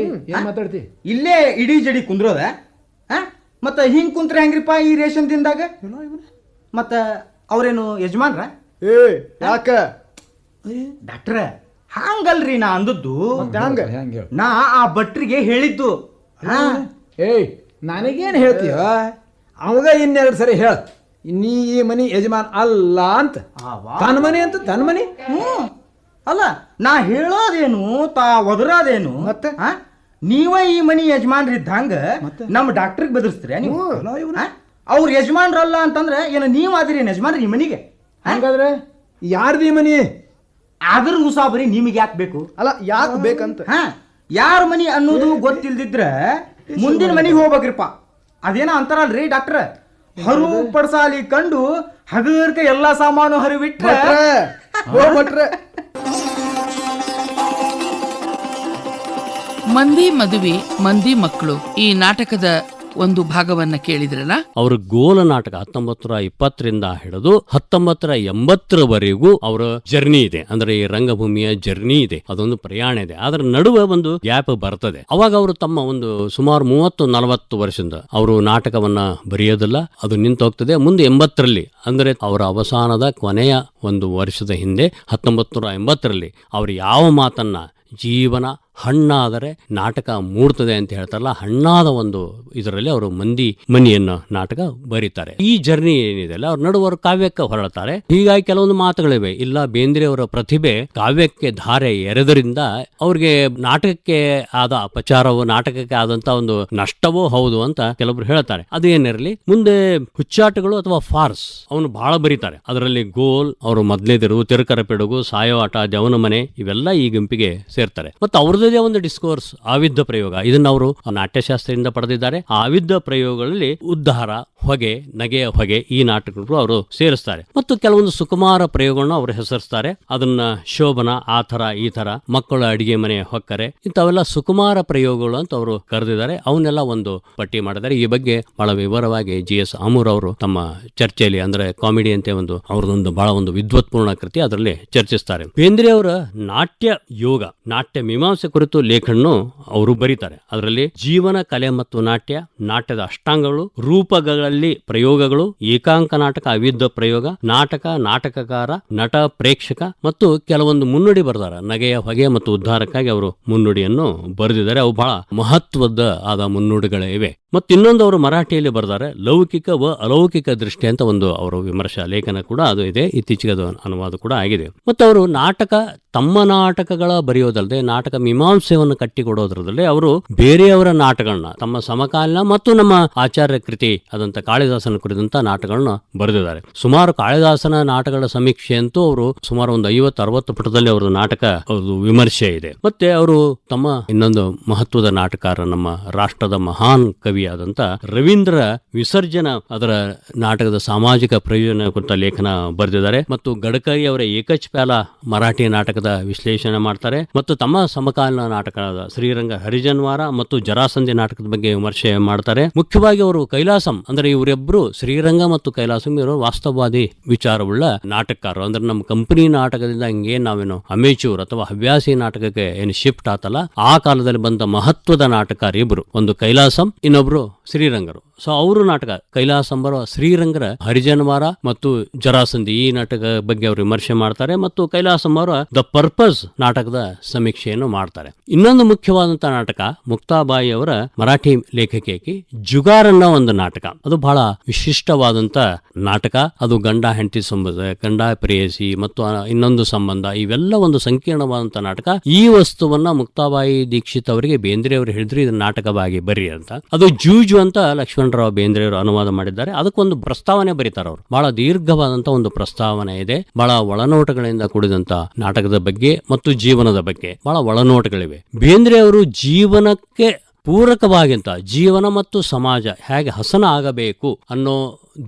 ಏನ್ ಮಾತಾಡ್ತಿ? ಇಲ್ಲೇ ಇಡೀ ಜಡಿ ಕುಂದ್ರೋದ ಮತ್ತ ಹಿಂಗ್ ಕುಂತ್ರೆ ಹೆಂಗ್ರಿಪ್ಪ ಈ ರೇಷನ್ ದಿನದಾಗ? ಮತ್ತ ಅವ್ರೇನು ಯಜಮಾನ್ರ? ಏ ಯಾಕ ಡಾಕ್ಟ್ರ ಹಂಗಲ್ರಿ ನಾ ಅಂದದ್ದು. ಹೆಂಗ ನಾ ಆ ಭಟ್ರಿಗೆ ಹೇಳಿದ್ದು. ಏಯ್ ನನಗೇನು ಹೇಳ್ತೀಯ? ಅವಾಗ ಇನ್ನೆರಡು ಸರಿ ಹೇಳ, ನೀ ಈ ಮನಿ ಯಜಮಾನ್ ಅಲ್ಲ ಅಂತ. ತನ್ನ ಮನೆ ಅಂತ ತನ್ನ ಮನಿ. ಅಲ್ಲ ನಾ ಹೇಳೋದೇನು ತಾ ಒದರಾದೇನು? ಮತ್ತೆ ನೀವ ಈ ಮನಿ ಯಜಮಾನ್ರಿದ್ದಂಗ ನಮ್ಮ ಡಾಕ್ಟರ್ಗೆ ಬೆದರ್ಸ್ತೀರ ನೀವು? ಅವ್ರ ಯಜಮಾನ್ರಲ್ಲ ಅಂತಂದ್ರೆ ಏನು ನೀವ್ ಆದಿರಿ ಯಜಮಾನ್ರಿ ಈ ಮನಿಗೆ? ಹಂಗಾದ್ರೆ ಯಾರ್ದು ಈ ಮನಿ? ಅದ್ರ ಉಸಾಬರಿ ನಿಮಗೆ ಯಾಕೆ ಬೇಕು? ಅಲ್ಲ ಯಾಕೆ ಬೇಕಂತ. ಯಾರ ಮನಿ ಅನ್ನೋದು ಗೊತ್ತಿಲ್ದಿದ್ರ ಮುಂದಿನ ಮನಿಗೆ ಹೋಗ್ಬೇಕ್ರಿಪ್ಪ. ಅದೇನ ಅಂತಾರಲ್ರಿ ಡಾಕ್ಟ್ರ, ಹರು ಪಡ್ಸಾಲಿ ಕಂಡು ಹಗರ್ಕ ಎಲ್ಲಾ ಸಾಮಾನು ಹರಿಬಿಟ್ರೆ ಮಂದಿ ಮದುವೆ ಮಂದಿ ಮಕ್ಕಳು ಈ ನಾಟಕದ ಒಂದು ಭಾಗವನ್ನ ಕೇಳಿದ್ರಲ್ಲ. ಅವ್ರ ಗೋಲ ನಾಟಕ 1920ರಿಂದ ಹಿಡಿದು 1980ರವರೆಗೂ ಅವರ ಜರ್ನಿ ಇದೆ. ಅಂದ್ರೆ ಈ ರಂಗಭೂಮಿಯ ಜರ್ನಿ ಇದೆ, ಅದೊಂದು ಪ್ರಯಾಣ ಇದೆ. ಅದರ ನಡುವೆ ಒಂದು ಗ್ಯಾಪ್ ಬರ್ತದೆ. ಅವಾಗ ಅವರು ತಮ್ಮ ಒಂದು ಸುಮಾರು 30-40 ವರ್ಷದಿಂದ ಅವರು ನಾಟಕವನ್ನ ಬರೆಯೋದಿಲ್ಲ, ಅದು ನಿಂತು ಹೋಗ್ತದೆ. ಮುಂದೆ 80ರಲ್ಲಿ ಅಂದ್ರೆ ಅವರ ಅವಸಾನದ ಕೊನೆಯ ಒಂದು ವರ್ಷದ ಹಿಂದೆ 1980ರಲ್ಲಿ ಅವರು ಯಾವ ಮಾತನ್ನ ಜೀವನ ಹಣ್ಣಾದರೆ ನಾಟಕ ಮೂಡ್ತದೆ ಅಂತ ಹೇಳ್ತಾರಲ್ಲ, ಹಣ್ಣಾದ ಒಂದು ಇದರಲ್ಲಿ ಅವರು ಮಂದಿ ಮನಿಯನ್ನು ನಾಟಕ ಬರೀತಾರೆ. ಈ ಜರ್ನಿ ಏನಿದೆ ಅಲ್ಲ, ಅವ್ರ ನಡುವರು ಕಾವ್ಯಕ್ಕೆ ಹೊರಳ್ತಾರೆ. ಹೀಗಾಗಿ ಕೆಲವೊಂದು ಮಾತುಗಳಿವೆ. ಇಲ್ಲ, ಬೇಂದ್ರೆ ಅವರ ಪ್ರತಿಭೆ ಕಾವ್ಯಕ್ಕೆ ಧಾರೆ ಎರೆದರಿಂದ ಅವ್ರಿಗೆ ನಾಟಕಕ್ಕೆ ಆದ ಅಪಚಾರವು, ನಾಟಕಕ್ಕೆ ಆದಂತ ಒಂದು ನಷ್ಟವೂ ಹೌದು ಅಂತ ಕೆಲವರು ಹೇಳ್ತಾರೆ. ಅದು ಏನಿರಲಿ, ಮುಂದೆ ಹುಚ್ಚಾಟಗಳು ಅಥವಾ ಫಾರ್ಸ್ ಅವನು ಬಹಳ ಬರೀತಾರೆ. ಅದರಲ್ಲಿ ಗೋಲ್, ಅವರು ಮೊದಲೇದಿರು, ತಿರುಕರ ಪಿಡುಗು, ಸಾಯೋ ಆಟ, ದವನ ಮನೆ, ಇವೆಲ್ಲ ಈ ಗುಂಪಿಗೆ ಸೇರ್ತಾರೆ. ಮತ್ತು ಅವ್ರದೇ ಒಂದು ಡಿಸ್ಕೋರ್ಸ್ ಆವಿದ್ದ ಪ್ರಯೋಗ, ಇದನ್ನ ಅವರು ನಾಟ್ಯಶಾಸ್ತ್ರದಿಂದ ಪಡೆದಿದ್ದಾರೆ. ಆ ಆವಿದ್ದ ಪ್ರಯೋಗಗಳಲ್ಲಿ ಉದ್ಧಾರ, ಹೊಗೆ, ನಗೆಯ ಹೊಗೆ, ಈ ನಾಟಕಗಳು ಅವರು ಸೇರಿಸ್ತಾರೆ. ಮತ್ತು ಕೆಲವೊಂದು ಸುಕುಮಾರ ಪ್ರಯೋಗಗಳನ್ನು ಅವರು ಹೆಸರಿಸ್ತಾರೆ. ಅದನ್ನ ಶೋಭನ, ಆ ಥರ ಈ ಥರ, ಮಕ್ಕಳ ಅಡಿಗೆ ಮನೆ ಹೊಕ್ಕರೆ, ಇಂಥವೆಲ್ಲ ಸುಕುಮಾರ ಪ್ರಯೋಗಗಳು ಅಂತ ಅವರು ಕರೆದಿದ್ದಾರೆ. ಅವನ್ನೆಲ್ಲ ಒಂದು ಪಟ್ಟಿ ಮಾಡಿದ್ದಾರೆ. ಈ ಬಗ್ಗೆ ಬಹಳ ವಿವರವಾಗಿ GS ಆಮೂರ್ ಅವರು ತಮ್ಮ ಚರ್ಚೆಯಲ್ಲಿ, ಅಂದ್ರೆ ಕಾಮಿಡಿ ಅಂತ ಒಂದು ಅವ್ರದೊಂದು ಬಹಳ ಒಂದು ವಿದ್ವತ್ಪೂರ್ಣ ಕೃತಿ, ಅದರಲ್ಲಿ ಚರ್ಚಿಸ್ತಾರೆ. ಬೇಂದ್ರೆ ಅವರ ನಾಟ್ಯ ಯೋಗ, ನಾಟ್ಯ ಮೀಮಾಂಸೆ ಕುರಿತು ಲೇಖನನ್ನು ಅವರು ಬರೀತಾರೆ. ಅದರಲ್ಲಿ ಜೀವನ ಕಲೆ ಮತ್ತು ನಾಟ್ಯ, ನಾಟ್ಯದ ಅಷ್ಟಾಂಗಗಳು, ರೂಪಗಳಲ್ಲಿ ಪ್ರಯೋಗಗಳು, ಏಕಾಂಕ ನಾಟಕ, ಅವಿದ್ದ ಪ್ರಯೋಗ, ನಾಟಕ, ನಾಟಕಕಾರ, ನಟ, ಪ್ರೇಕ್ಷಕ ಮತ್ತು ಕೆಲವೊಂದು ಮುನ್ನುಡಿ ಬರ್ತಾರೆ. ನಗೆಯ ಹೊಗೆ ಮತ್ತು ಉದ್ಧಾರಕ್ಕಾಗಿ ಅವರು ಮುನ್ನುಡಿಯನ್ನು ಬರೆದಿದ್ದಾರೆ. ಅವು ಬಹಳ ಮಹತ್ವದ ಆದ ಮುನ್ನುಡಿಗಳೇ ಇವೆ. ಮತ್ತು ಇನ್ನೊಂದು ಅವರು ಮರಾಠಿಯಲ್ಲಿ ಬರ್ತಾರೆ, ಲೌಕಿಕ ಅಲೌಕಿಕ ದೃಷ್ಟಿ ಅಂತ ಒಂದು ಅವರು ವಿಮರ್ಶಾ ಲೇಖನ ಕೂಡ ಅದು ಇದೆ. ಇತ್ತೀಚೆಗೆ ಅದು ಅನುವಾದ ಕೂಡ ಆಗಿದೆ. ಮತ್ತು ಅವರು ನಾಟಕ, ತಮ್ಮ ನಾಟಕಗಳ ಬರೆಯೋದಲ್ಲದೆ ನಾಟಕ ಮೀಮಾಂಸೆಯನ್ನು ಕಟ್ಟಿಕೊಡೋದ್ರಲ್ಲದೆ ಅವರು ಬೇರೆಯವರ ನಾಟಕಗಳನ್ನ, ತಮ್ಮ ಸಮಕಾಲೀನ ಮತ್ತು ನಮ್ಮ ಆಚಾರ್ಯ ಕೃತಿ ಆದಂತ ಕಾಳಿದಾಸನ ಕುರಿತಂತ ನಾಟಕಗಳನ್ನ ಬರೆದಿದ್ದಾರೆ. ಸುಮಾರು ಕಾಳಿದಾಸನ ನಾಟಕಗಳ ಸಮೀಕ್ಷೆ ಅಂತೂ ಅವರು ಸುಮಾರು ಒಂದು 50-60 ಪುಟದಲ್ಲಿ ಅವರ ನಾಟಕ ವಿಮರ್ಶೆ ಇದೆ. ಮತ್ತೆ ಅವರು ತಮ್ಮ ಇನ್ನೊಂದು ಮಹತ್ವದ ನಾಟಕಾರ, ನಮ್ಮ ರಾಷ್ಟ್ರದ ಮಹಾನ್ ಕವಿಯಾದಂತ ರವೀಂದ್ರ ವಿಸರ್ಜನ, ಅದರ ನಾಟಕದ ಸಾಮಾಜಿಕ ಪ್ರಯೋಜನ ಕುರಿತ ಲೇಖನ ಬರೆದಿದ್ದಾರೆ. ಮತ್ತು ಗಡ್ಕರಿ ಅವರ ಏಕಚ್ ಪ್ಯಾಲ ಮರಾಠಿ ನಾಟಕದ ವಿಶ್ಲೇಷಣೆ ಮಾಡ್ತಾರೆ. ಮತ್ತು ತಮ್ಮ ಸಮಕಾಲೀನ ನಾಟಕದ ಶ್ರೀರಂಗ ಹರಿಜನ್ವಾರ ಮತ್ತು ಜರಾಸಂಧಿ ನಾಟಕದ ಬಗ್ಗೆ ವಿಮರ್ಶೆ ಮಾಡ್ತಾರೆ. ಮುಖ್ಯವಾಗಿ ಅವರು ಕೈಲಾಸಂ, ಅಂದ್ರೆ ಇವರಿಬ್ಬರು ಶ್ರೀರಂಗ ಮತ್ತು ಕೈಲಾಸಂ ಇವರು ವಾಸ್ತವವಾದಿ ವಿಚಾರವುಳ್ಳ ನಾಟಕಕಾರರು. ಅಂದ್ರೆ ನಮ್ಮ ಕಂಪನಿ ನಾಟಕದಿಂದ ಹಿಂಗೆ ನಾವೇನು ಅಮೇಚೂರ್ ಅಥವಾ ಹವ್ಯಾಸಿ ನಾಟಕಕ್ಕೆ ಏನು ಶಿಫ್ಟ್ ಆತಲ್ಲ, ಆ ಕಾಲದಲ್ಲಿ ಬಂದ ಮಹತ್ವದ ನಾಟಕಕಾರ ಇಬ್ರು, ಒಂದು ಕೈಲಾಸಂ, ಇನ್ನೊಬ್ರು ಶ್ರೀರಂಗರು. ಸೊ ಅವರು ನಾಟಕ ಕೈಲಾಸಂಬರ ಶ್ರೀರಂಗರ ಹರಿಜನ್ವಾರ ಮತ್ತು ಜರಾಸಂಧಿ ಈ ನಾಟಕ ಬಗ್ಗೆ ಅವರು ವಿಮರ್ಶೆ ಮಾಡ್ತಾರೆ. ಮತ್ತು ಕೈಲಾಸಂಬರ ದ ಪರ್ಪಸ್ ನಾಟಕದ ಸಮೀಕ್ಷೆಯನ್ನು ಮಾಡ್ತಾರೆ. ಇನ್ನೊಂದು ಮುಖ್ಯವಾದಂತಹ ನಾಟಕ ಮುಕ್ತಾಬಾಯಿ ಅವರ ಮರಾಠಿ ಲೇಖಕಿಯಾಗಿ ಜುಗಾರ್ ಅನ್ನೋ ಒಂದು ನಾಟಕ, ಅದು ಬಹಳ ವಿಶಿಷ್ಟವಾದಂತ ನಾಟಕ. ಅದು ಗಂಡ ಹೆಂಡತಿ ಸಂಬಂಧ, ಗಂಡ ಪ್ರೇಯಸಿ ಮತ್ತು ಇನ್ನೊಂದು ಸಂಬಂಧ, ಇವೆಲ್ಲ ಒಂದು ಸಂಕೀರ್ಣವಾದಂತ ನಾಟಕ. ಈ ವಸ್ತುವನ್ನ ಮುಕ್ತಾಬಾಯಿ ದೀಕ್ಷಿತ್ ಅವರಿಗೆ ಬೇಂದ್ರೆ ಅವರು ಹೇಳಿದ್ರು ಇದನ್ನ ನಾಟಕವಾಗಿ ಬರ್ರಿ ಅಂತ. ಅದು ಜೂಜು ಮಂಜು ಅಂತ ಲಕ್ಷ್ಮಣರಾವ್ ಬೇಂದ್ರೆಯವರು ಅನುವಾದ ಮಾಡಿದ್ದಾರೆ. ಅದಕ್ಕೊಂದು ಪ್ರಸ್ತಾವನೆ ಬರೀತಾರೆ ಅವರು. ಬಹಳ ದೀರ್ಘವಾದಂತ ಒಂದು ಪ್ರಸ್ತಾವನೆ ಇದೆ. ಬಹಳ ಒಳನೋಟಗಳಿಂದ ಕೂಡಿದಂತ ನಾಟಕದ ಬಗ್ಗೆ ಮತ್ತು ಜೀವನದ ಬಗ್ಗೆ ಬಹಳ ಒಳನೋಟಗಳಿವೆ. ಬೇಂದ್ರೆ ಅವರು ಜೀವನಕ್ಕೆ ಪೂರಕವಾಗಿಂತ ಜೀವನ ಮತ್ತು ಸಮಾಜ ಹೇಗೆ ಹಸನ ಆಗಬೇಕು ಅನ್ನೋ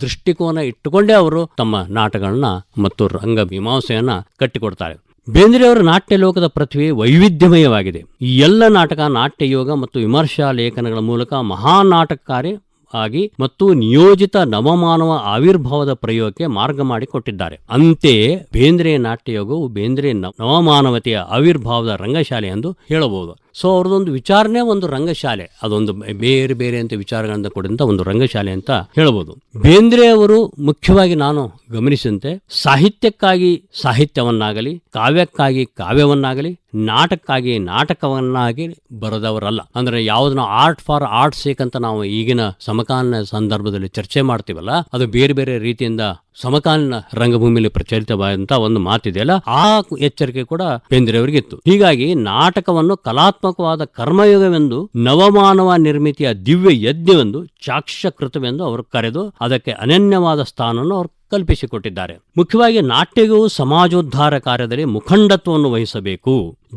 ದೃಷ್ಟಿಕೋನ ಇಟ್ಟುಕೊಂಡೇ ಅವರು ತಮ್ಮ ನಾಟಕಗಳನ್ನ ಮತ್ತು ರಂಗ ಮೀಮಾಂಸೆಯನ್ನ ಕಟ್ಟಿಕೊಡ್ತಾರೆ. ಬೇಂದ್ರೆಯವರ ನಾಟ್ಯ ಲೋಕದ ಪೃಥ್ವಿ ವೈವಿಧ್ಯಮಯವಾಗಿದೆ. ಈ ಎಲ್ಲ ನಾಟಕ, ನಾಟ್ಯ ಯೋಗ ಮತ್ತು ವಿಮರ್ಶಾ ಲೇಖನಗಳ ಮೂಲಕ ಮಹಾನ್ ನಾಟಕಕಾರಿ ಆಗಿ ಮತ್ತು ನಿಯೋಜಿತ ನವಮಾನವ ಆವಿರ್ಭಾವದ ಪ್ರಯೋಗಕ್ಕೆ ಮಾರ್ಗ ಮಾಡಿಕೊಟ್ಟಿದ್ದಾರೆ. ಅಂತೆಯೇ ಬೇಂದ್ರೆ ನಾಟ್ಯಯೋಗವು ಬೇಂದ್ರೆ ನವಮಾನವತೆಯ ಆವಿರ್ಭಾವದ ರಂಗಶಾಲೆ ಎಂದು ಹೇಳಬಹುದು. ಸೊ ಅವ್ರದೊಂದು ವಿಚಾರನೆ ಒಂದು ರಂಗಶಾಲೆ, ಅದೊಂದು ಬೇರೆ ಬೇರೆ ಅಂತ ವಿಚಾರಗಳಿಂದ ಕೂಡಿದಂತ ಒಂದು ರಂಗಶಾಲೆ ಅಂತ ಹೇಳಬಹುದು. ಬೇಂದ್ರೆ ಅವರು ಮುಖ್ಯವಾಗಿ ನಾನು ಗಮನಿಸಿದಂತೆ ಸಾಹಿತ್ಯಕ್ಕಾಗಿ ಸಾಹಿತ್ಯವನ್ನಾಗಲಿ, ಕಾವ್ಯಕ್ಕಾಗಿ ಕಾವ್ಯವನ್ನಾಗಲಿ, ನಾಟಕಕ್ಕಾಗಿ ನಾಟಕವನ್ನಾಗಿ ಬರೆದವರಲ್ಲ. ಅಂದ್ರೆ ಯಾವ್ದು ನಾವು ಆರ್ಟ್ ಫಾರ್ ಆರ್ಟ್ ಸೇಕ್ ಅಂತ ನಾವು ಈಗಿನ ಸಮಕಾಲೀನ ಸಂದರ್ಭದಲ್ಲಿ ಚರ್ಚೆ ಮಾಡ್ತೀವಲ್ಲ, ಅದು ಬೇರೆ ಬೇರೆ ರೀತಿಯಿಂದ ಸಮಕಾಲೀನ ರಂಗಭೂಮಿಯಲ್ಲಿ ಪ್ರಚಲಿತವಾದಂತ ಒಂದು ಮಾತಿದೆಯಲ್ಲ, ಆ ಎಚ್ಚರಿಕೆ ಕೂಡ ಬೇಂದ್ರೆ ಅವರಿಗಿತ್ತು. ಹೀಗಾಗಿ ನಾಟಕವನ್ನು ಕಲಾತ್ಮಕವಾದ ಕರ್ಮಯೋಗವೆಂದು, ನವಮಾನವ ನಿರ್ಮಿತಿಯ ದಿವ್ಯ ಯಜ್ಞವೆಂದು, ಚಾಕ್ಷಕೃತವೆಂದು ಅವರು ಕರೆದು ಅದಕ್ಕೆ ಅನನ್ಯವಾದ ಸ್ಥಾನವನ್ನು ಅವರು ಕಲ್ಪಿಸಿಕೊಟ್ಟಿದ್ದಾರೆ. ಮುಖ್ಯವಾಗಿ ನಾಟ್ಯವು ಸಮಾಜೋದ್ಧಾರ ಕಾರ್ಯದಲ್ಲಿ ಮುಖಂಡತ್ವವನ್ನು ವಹಿಸಬೇಕು.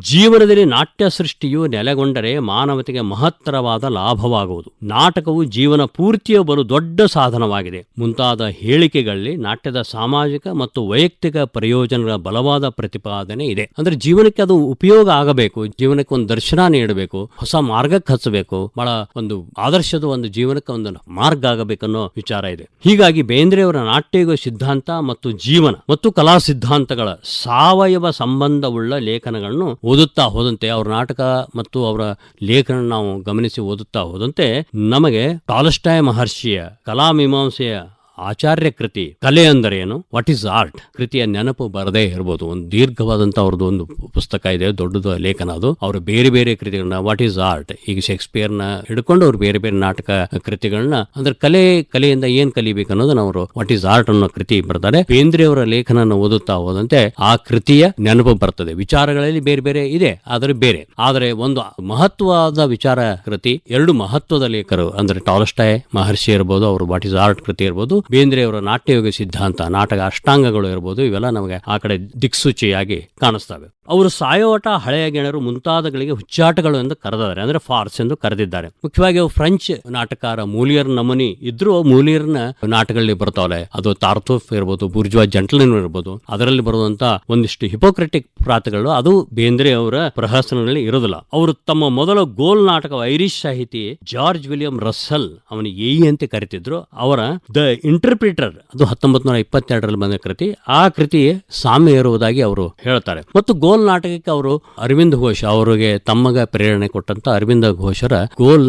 ಜೀವನದಲ್ಲಿ ನಾಟ್ಯ ಸೃಷ್ಟಿಯು ನೆಲೆಗೊಂಡರೆ ಮಾನವತೆಗೆ ಮಹತ್ತರವಾದ ಲಾಭವಾಗುವುದು. ನಾಟಕವು ಜೀವನ ಪೂರ್ತಿಯ ಬಲು ದೊಡ್ಡ ಸಾಧನವಾಗಿದೆ ಮುಂತಾದ ಹೇಳಿಕೆಗಳಲ್ಲಿ ನಾಟ್ಯದ ಸಾಮಾಜಿಕ ಮತ್ತು ವೈಯಕ್ತಿಕ ಪ್ರಯೋಜನಗಳ ಬಲವಾದ ಪ್ರತಿಪಾದನೆ ಇದೆ. ಅಂದ್ರೆ ಜೀವನಕ್ಕೆ ಅದು ಉಪಯೋಗ ಆಗಬೇಕು, ಜೀವನಕ್ಕೆ ಒಂದು ದರ್ಶನ ನೀಡಬೇಕು, ಹೊಸ ಮಾರ್ಗಕ್ಕೆ ಹಚ್ಚಬೇಕು, ಬಹಳ ಒಂದು ಆದರ್ಶದ ಒಂದು ಜೀವನಕ್ಕೆ ಒಂದು ಮಾರ್ಗ ಆಗಬೇಕನ್ನೋ ವಿಚಾರ ಇದೆ. ಹೀಗಾಗಿ ಬೇಂದ್ರೆಯವರ ನಾಟ್ಯಯುಗ ಸಿದ್ಧಾಂತ ಮತ್ತು ಜೀವನ ಮತ್ತು ಕಲಾ ಸಿದ್ಧಾಂತಗಳ ಸಾವಯವ ಸಂಬಂಧವುಳ್ಳ ಲೇಖನಗಳನ್ನು ಓದುತ್ತಾ ಹೋದಂತೆ, ಅವರ ನಾಟಕ ಮತ್ತು ಅವರ ಲೇಖನ ನಾವು ಗಮನಿಸಿ ಓದುತ್ತಾ ಹೋದಂತೆ ನಮಗೆ ಟಾಲ್ಸ್ಟಾಯ್ ಮಹರ್ಷಿಯ ಕಲಾ ಮೀಮಾಂಸೆಯ ಆಚಾರ್ಯ ಕೃತಿ ಕಲೆ ಅಂದರೆ ಏನು, ವಾಟ್ ಈಸ್ ಆರ್ಟ್ ಕೃತಿಯ ನೆನಪು ಬರದೇ ಇರಬಹುದು. ಒಂದು ದೀರ್ಘವಾದಂತ ಅವ್ರದ್ದು ಒಂದು ಪುಸ್ತಕ ಇದೆ, ದೊಡ್ಡದು ಲೇಖನ ಅದು. ಅವರು ಬೇರೆ ಬೇರೆ ಕೃತಿಗಳನ್ನ ವಾಟ್ ಈಸ್ ಆರ್ಟ್, ಈಗ ಶೇಕ್ಸ್ಪಿಯರ್ನ ಹಿಡ್ಕೊಂಡು ಅವ್ರು ಬೇರೆ ಬೇರೆ ನಾಟಕ ಕೃತಿಗಳನ್ನ, ಅಂದ್ರೆ ಕಲೆಯಿಂದ ಏನ್ ಕಲಿಬೇಕು ಅನ್ನೋದನ್ನ ಅವರು ವಾಟ್ ಈಸ್ ಆರ್ಟ್ ಅನ್ನೋ ಕೃತಿ ಬರ್ತಾರೆ. ಬೇಂದ್ರೆ ಅವರ ಲೇಖನ ಓದುತ್ತಾ ಹೋದಂತೆ ಆ ಕೃತಿಯ ನೆನಪು ಬರ್ತದೆ. ವಿಚಾರಗಳಲ್ಲಿ ಬೇರೆ ಬೇರೆ ಇದೆ, ಆದರೆ ಒಂದು ಮಹತ್ವದ ವಿಚಾರ ಕೃತಿ, ಎರಡು ಮಹತ್ವದ ಲೇಖಕರು ಅಂದ್ರೆ ಟಾಲ್ಸ್ಟಾಯ್ ಮಹರ್ಷಿ ಇರಬಹುದು, ಅವರು ವಾಟ್ ಈಸ್ ಆರ್ಟ್ ಕೃತಿ ಇರಬಹುದು, ಬೇಂದ್ರೆ ಅವರ ನಾಟ್ಯಯೋಗ ಸಿದ್ಧಾಂತ, ನಾಟಕ ಅಷ್ಟಾಂಗಗಳು ಇರಬಹುದು, ಇವೆಲ್ಲ ನಮಗೆ ಆ ಕಡೆ ದಿಕ್ಸೂಚಿಯಾಗಿ ಕಾಣಿಸ್ತವೆ. ಅವರು ಸಾಯೋಟ, ಹಳೆಯ ಗೆಣರು ಮುಂತಾದಗಳಿಗೆ ಹುಚ್ಚಾಟಗಳು ಎಂದು ಕರೆದಿದ್ದಾರೆ, ಅಂದ್ರೆ ಫಾರ್ಸ್ ಎಂದು ಕರೆದಿದ್ದಾರೆ. ಮುಖ್ಯವಾಗಿ ಅವು ಫ್ರೆಂಚ್ ನಾಟಕಕಾರ ಮೂಲಿಯರ್ ನಮೂನಿ ಇದ್ರು, ಮೂಲಿಯರ್ನ ನಾಟಕಗಳಲ್ಲಿ ಬರ್ತಾವಲ್ಲ, ಅದು ತಾರ್ತೂಫ್ ಇರಬಹುದು, ಬೂರ್ಜ್ವಾ ಜಂಟಲ್ಮನ್ ಇರಬಹುದು, ಅದರಲ್ಲಿ ಬರುವಂತ ಒಂದಿಷ್ಟು ಹಿಪೋಕ್ರೆಟಿಕ್ ಪ್ರಾತಗಳು ಅದು ಬೇಂದ್ರೆ ಅವರ ಪ್ರಹಸನಗಳಲ್ಲಿ ಇರೋದಿಲ್ಲ. ಅವರು ತಮ್ಮ ಮೊದಲ ಗೋಲ್ ನಾಟಕ ಐರಿಷ್ ಸಾಹಿತಿ ಜಾರ್ಜ್ ವಿಲಿಯಂ ರಸ್ಸೆಲ್, ಅವನಿಗೆ ಎಯಿ ಅಂತ ಕರಿತಿದ್ರು, ಅವರ ದ ಇಂಟರ್ಪ್ರಿಟರ್, ಅದು 1922ರಲ್ಲಿ ಬಂದ ಕೃತಿ. ಆ ಕೃತಿ ಸಾಮ್ಯ ಇರುವುದಾಗಿ ಅವರು ಹೇಳ್ತಾರೆ. ಮತ್ತು ಗೋಲ್ ನಾಟಕಕ್ಕೆ ಅವರು ಅರವಿಂದ್ ಘೋಷ್ ಅವರಿಗೆ ತಮ್ಮಗ ಪ್ರೇರಣೆ ಕೊಟ್ಟಂತ ಅರವಿಂದ ಘೋಷರ ಗೋಲ್